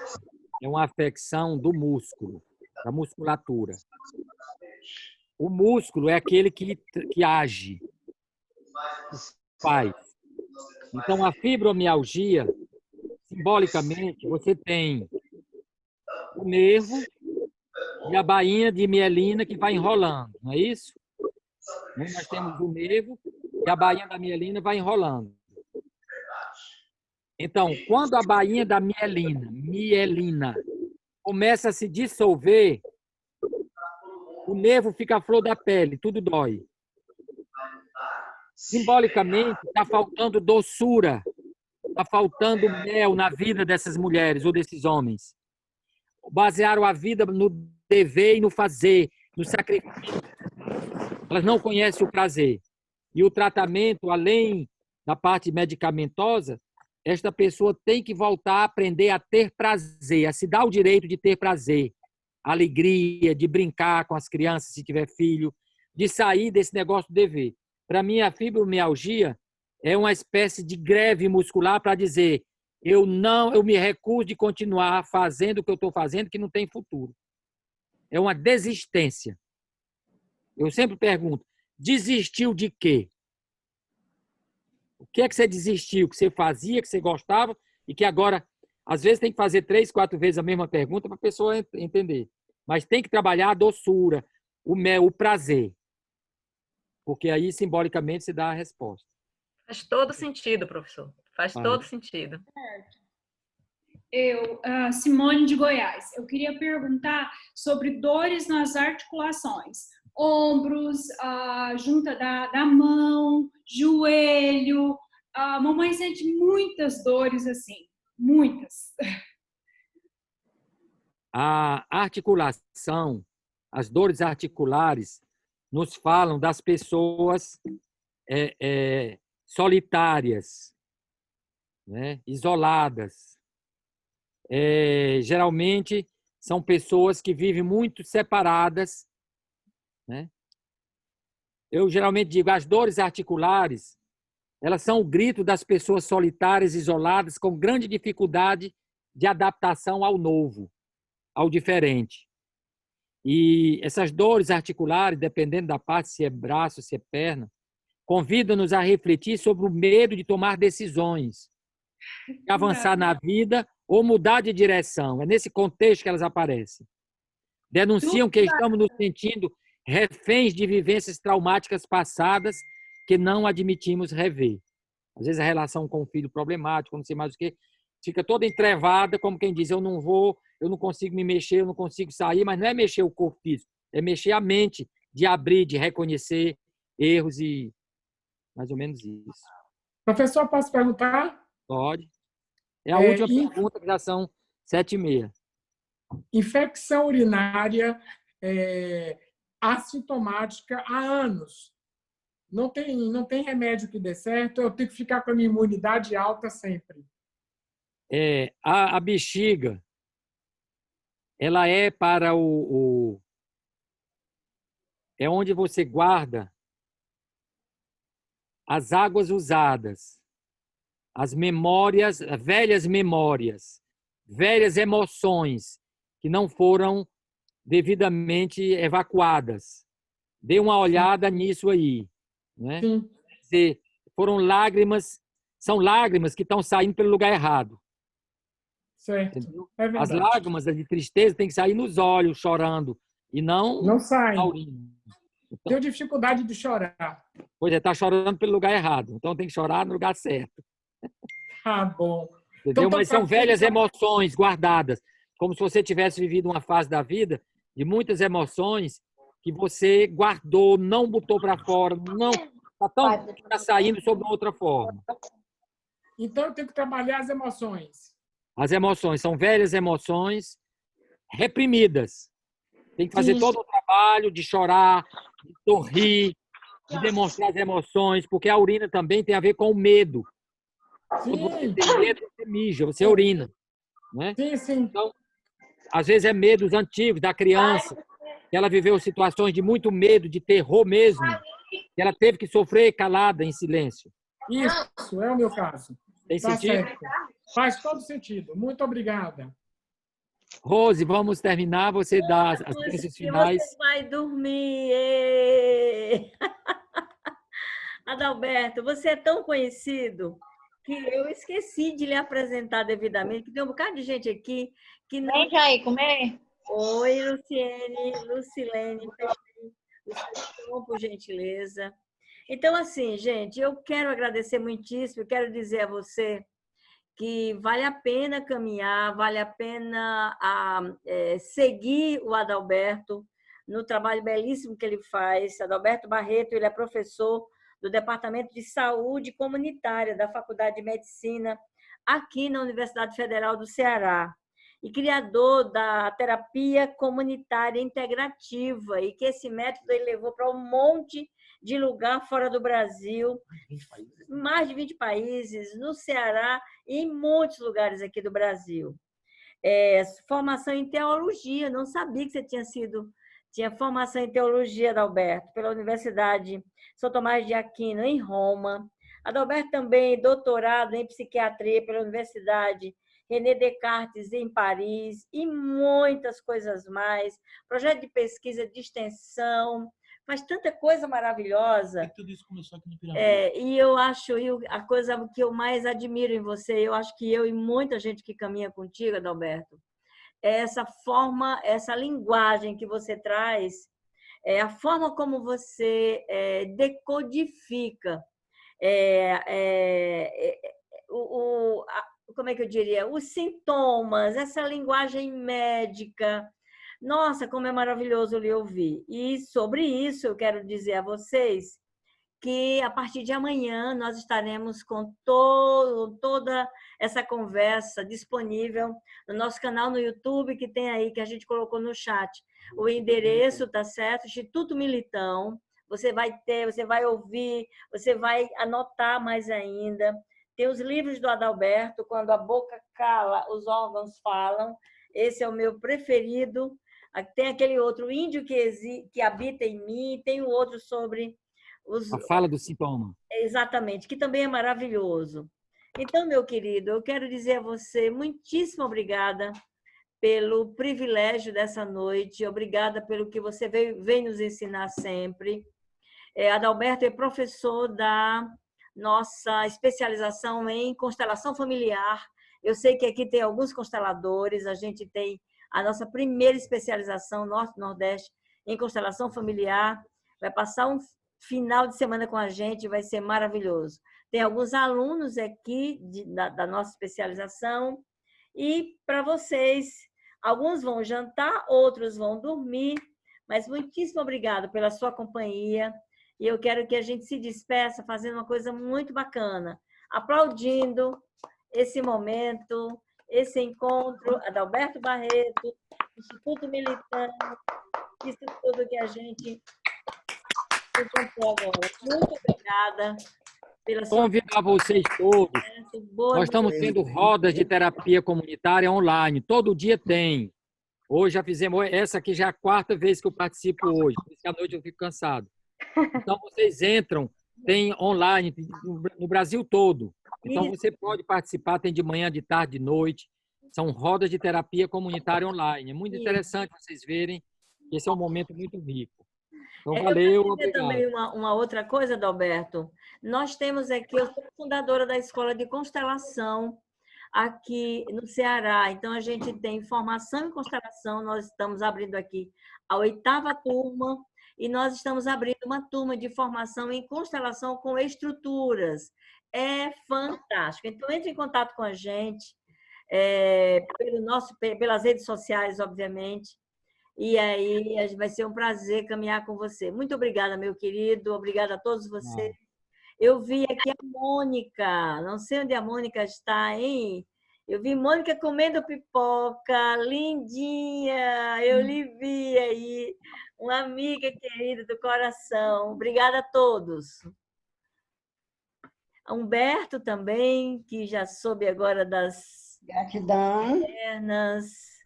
é uma afecção do músculo, da musculatura. O músculo é aquele que age, que faz. Então, a fibromialgia, simbolicamente, você tem o nervo e a bainha de mielina que vai enrolando, não é isso? Nós temos o nervo e a bainha da mielina vai enrolando. Então, quando a bainha da mielina, começa a se dissolver, o nervo fica à flor da pele, tudo dói. Simbolicamente, está faltando doçura, está faltando mel na vida dessas mulheres ou desses homens. Basearam a vida no dever e no fazer, no sacrifício. Elas não conhecem o prazer. E o tratamento, além da parte medicamentosa, esta pessoa tem que voltar a aprender a ter prazer, a se dar o direito de ter prazer, alegria, de brincar com as crianças, se tiver filho, de sair desse negócio do dever. Para mim, a fibromialgia é uma espécie de greve muscular para dizer eu me recuso de continuar fazendo o que eu estou fazendo, que não tem futuro. É uma desistência. Eu sempre pergunto, desistiu de quê? O que é que você desistiu? Que você fazia, que você gostava e que agora, às vezes, tem que fazer 3, 4 vezes a mesma pergunta para a pessoa entender. Mas tem que trabalhar a doçura, o mel, o prazer. Porque aí, simbolicamente, se dá a resposta. Faz todo sentido, professor. Faz todo sentido. Simone de Goiás, eu queria perguntar sobre dores nas articulações. Ombros, junta da mão, joelho. A mamãe sente muitas dores assim, muitas. A articulação, as dores articulares, nos falam das pessoas solitárias, né? Isoladas. Geralmente, são pessoas que vivem muito separadas, né? Eu geralmente digo, as dores articulares, elas são o grito das pessoas solitárias, isoladas, com grande dificuldade de adaptação ao novo, ao diferente. E essas dores articulares, dependendo da parte, se é braço, se é perna, convidam-nos a refletir sobre o medo de tomar decisões, de avançar na vida ou mudar de direção. É nesse contexto que elas aparecem. Denunciam que estamos nos sentindo reféns de vivências traumáticas passadas que não admitimos rever. Às vezes a relação com o filho problemático, não sei mais o que, fica toda entrevada, como quem diz, eu não vou, eu não consigo me mexer, eu não consigo sair, mas não é mexer o corpo físico, é mexer a mente, de abrir, de reconhecer erros e mais ou menos isso. Professor, posso perguntar? Pode. É a última pergunta, que já são 7h30. Infecção urinária assintomática há anos. Não tem remédio que dê certo, eu tenho que ficar com a minha imunidade alta sempre. A bexiga, ela é para é onde você guarda as águas usadas, as memórias, velhas emoções que não foram devidamente evacuadas. Dê uma olhada nisso aí, né? Quer dizer, são lágrimas que estão saindo pelo lugar errado. Certo. É verdade. As lágrimas de tristeza têm que sair nos olhos, chorando, e não saem. Então, tenho dificuldade de chorar. Pois está chorando pelo lugar errado. Então tem que chorar no lugar certo. Ah, bom. Entendeu? Mas são velhas emoções guardadas, como se você tivesse vivido uma fase da vida de muitas emoções que você guardou, não botou para fora, não está saindo sob outra forma. Então eu tenho que trabalhar as emoções. As emoções são velhas emoções reprimidas. Tem que fazer todo o trabalho de chorar, de sorrir, de demonstrar as emoções, porque a urina também tem a ver com o medo. Quando você tem medo, você mija, você urina. Né? Então, às vezes é medos antigos da criança, que ela viveu situações de muito medo, de terror mesmo, que ela teve que sofrer calada, em silêncio. Isso, é o meu caso. Tem Tá sentido? certo. Faz todo sentido. Muito obrigada. Rose, vamos terminar. Você dá as bênçãos finais. Você vai dormir. Adalberto, você é tão conhecido que eu esqueci de lhe apresentar devidamente, que tem um bocado de gente aqui que não... Vem, Jair, comer. Oi, Lucilene, o som, por gentileza. Então, assim, gente, eu quero agradecer muitíssimo, quero dizer a você que vale a pena caminhar, vale a pena seguir o Adalberto no trabalho belíssimo que ele faz. Adalberto Barreto, ele é professor do Departamento de Saúde Comunitária da Faculdade de Medicina aqui na Universidade Federal do Ceará e criador da terapia comunitária integrativa, e que esse método ele levou para um monte de lugar fora do Brasil, mais de 20 países, no Ceará e em muitos lugares aqui do Brasil. Formação em teologia, não sabia que você tinha formação em teologia, Adalberto, pela Universidade São Tomás de Aquino, em Roma. Adalberto também doutorado em psiquiatria pela Universidade René Descartes, em Paris, e muitas coisas mais. Projeto de pesquisa de extensão, faz tanta coisa maravilhosa. Tudo isso começou aqui no Piramide. E eu acho, a coisa que eu mais admiro em você, eu acho que eu e muita gente que caminha contigo, Adalberto, é essa forma, essa linguagem que você traz, a forma como você decodifica como é que eu diria? Os sintomas, essa linguagem médica. Nossa, como é maravilhoso lhe ouvir. E sobre isso, eu quero dizer a vocês que a partir de amanhã nós estaremos com toda essa conversa disponível no nosso canal no YouTube, que tem aí, que a gente colocou no chat. O endereço, tá certo? Instituto Militão. Você vai ouvir, você vai anotar mais ainda. Tem os livros do Adalberto, Quando a Boca Cala, os Órgãos Falam. Esse é o meu preferido. Tem aquele outro, Índio que Habita em Mim. Tem o outro sobre... A fala do sintoma. Exatamente, que também é maravilhoso. Então, meu querido, eu quero dizer a você muitíssimo obrigada pelo privilégio dessa noite, obrigada pelo que você vem nos ensinar sempre. Adalberto é professor da nossa especialização em constelação familiar. Eu sei que aqui tem alguns consteladores, a gente tem a nossa primeira especialização Norte-Nordeste em constelação familiar. Vai passar um final de semana com a gente, vai ser maravilhoso. Tem alguns alunos aqui da nossa especialização e para vocês, alguns vão jantar, outros vão dormir, mas muitíssimo obrigada pela sua companhia e eu quero que a gente se despeça fazendo uma coisa muito bacana, aplaudindo esse momento, esse encontro, Adalberto Barreto, Instituto Militão, isso tudo que a gente agora. Muito obrigada pela sua... Convidar vocês todos. Nós estamos tendo rodas de terapia comunitária online. Todo dia tem. Hoje já fizemos... Essa aqui já é a 4ª vez que eu participo hoje. Por isso que à noite eu fico cansado. Então, vocês entram, tem online no Brasil todo. Então, você pode participar, tem de manhã, de tarde, de noite. São rodas de terapia comunitária online. É muito interessante vocês verem. Esse é um momento muito rico. Então, valeu, eu quero dizer também uma outra coisa, Adalberto. Nós temos aqui, eu sou fundadora da Escola de Constelação aqui no Ceará. Então, a gente tem formação em constelação, nós estamos abrindo aqui a 8ª turma e nós estamos abrindo uma turma de formação em constelação com estruturas. É fantástico. Então, entre em contato com a gente, pelas redes sociais, obviamente. E aí vai ser um prazer caminhar com você. Muito obrigada, meu querido. Obrigada a todos vocês. Eu vi aqui a Mônica. Não sei onde a Mônica está, hein? Eu vi Mônica comendo pipoca. Lindinha. Eu lhe vi aí. Uma amiga querida do coração. Obrigada a todos. Humberto também, que já soube agora das gratidão internas.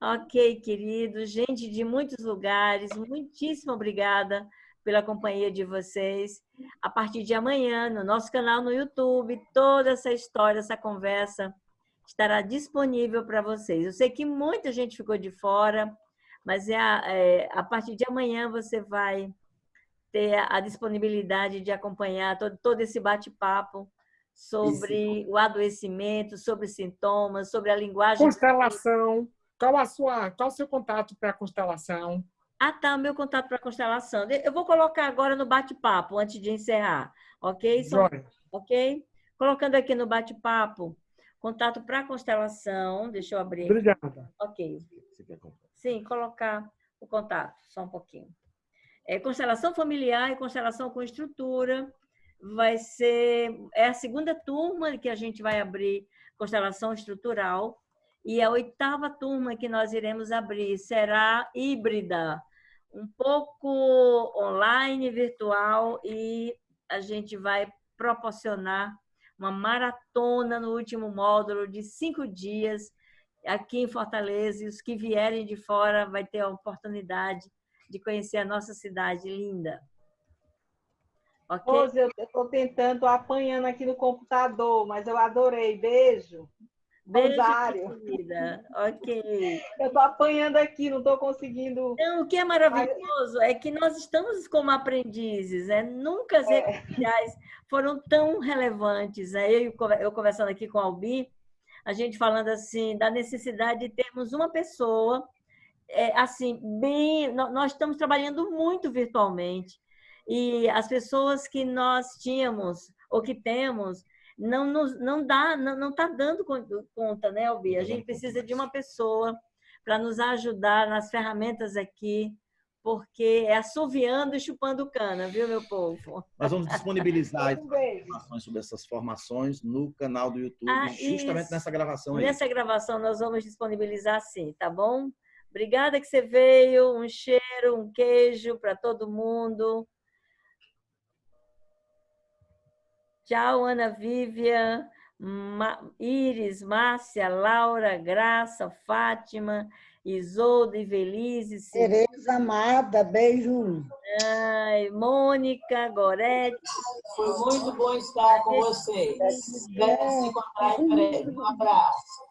Ok, querido. Gente de muitos lugares, muitíssimo obrigada pela companhia de vocês. A partir de amanhã, no nosso canal no YouTube, toda essa história, essa conversa estará disponível para vocês. Eu sei que muita gente ficou de fora, mas a partir de amanhã você vai ter a disponibilidade de acompanhar todo esse bate-papo sobre o adoecimento, sobre sintomas, sobre a linguagem... Constelação. Qual o seu contato para a constelação? Ah, tá, o meu contato para a constelação. Eu vou colocar agora no bate-papo, antes de encerrar, ok? Ok? Colocando aqui no bate-papo, contato para a constelação. Deixa eu abrir. Obrigada. Ok. Sim, colocar o contato, só um pouquinho. Constelação familiar e constelação com estrutura. É a segunda turma que a gente vai abrir constelação estrutural. E a 8ª turma que nós iremos abrir será híbrida, um pouco online, virtual, e a gente vai proporcionar uma maratona no último módulo de 5 dias aqui em Fortaleza. E os que vierem de fora vai ter a oportunidade de conhecer a nossa cidade linda. Ok? Rose, eu estou tentando, apanhando aqui no computador, mas eu adorei. Beijo. Beijo, querida. Ok. Eu estou apanhando aqui, não estou conseguindo... Não, o que é maravilhoso é que nós estamos como aprendizes, né? Nunca as redes sociais foram tão relevantes. Eu conversando aqui com a Albi, a gente falando assim, da necessidade de termos uma pessoa, assim, nós estamos trabalhando muito virtualmente, e as pessoas que nós tínhamos, ou que temos, não está dando conta, né, Albi? A gente precisa de uma pessoa para nos ajudar nas ferramentas aqui, porque é assoviando e chupando cana, viu, meu povo? Nós vamos disponibilizar informações sobre essas formações no canal do YouTube, justamente isso. Nessa gravação aí. Nessa gravação nós vamos disponibilizar sim, tá bom? Obrigada que você veio, um cheiro, um queijo para todo mundo. Tchau, Ana Vívia, Iris, Márcia, Laura, Graça, Fátima, Isolda, Ivelise, Tereza amada, beijo. Ai, Mônica, Gorete. Foi muito bom estar com vocês. Espero se encontrar em breve. Um abraço.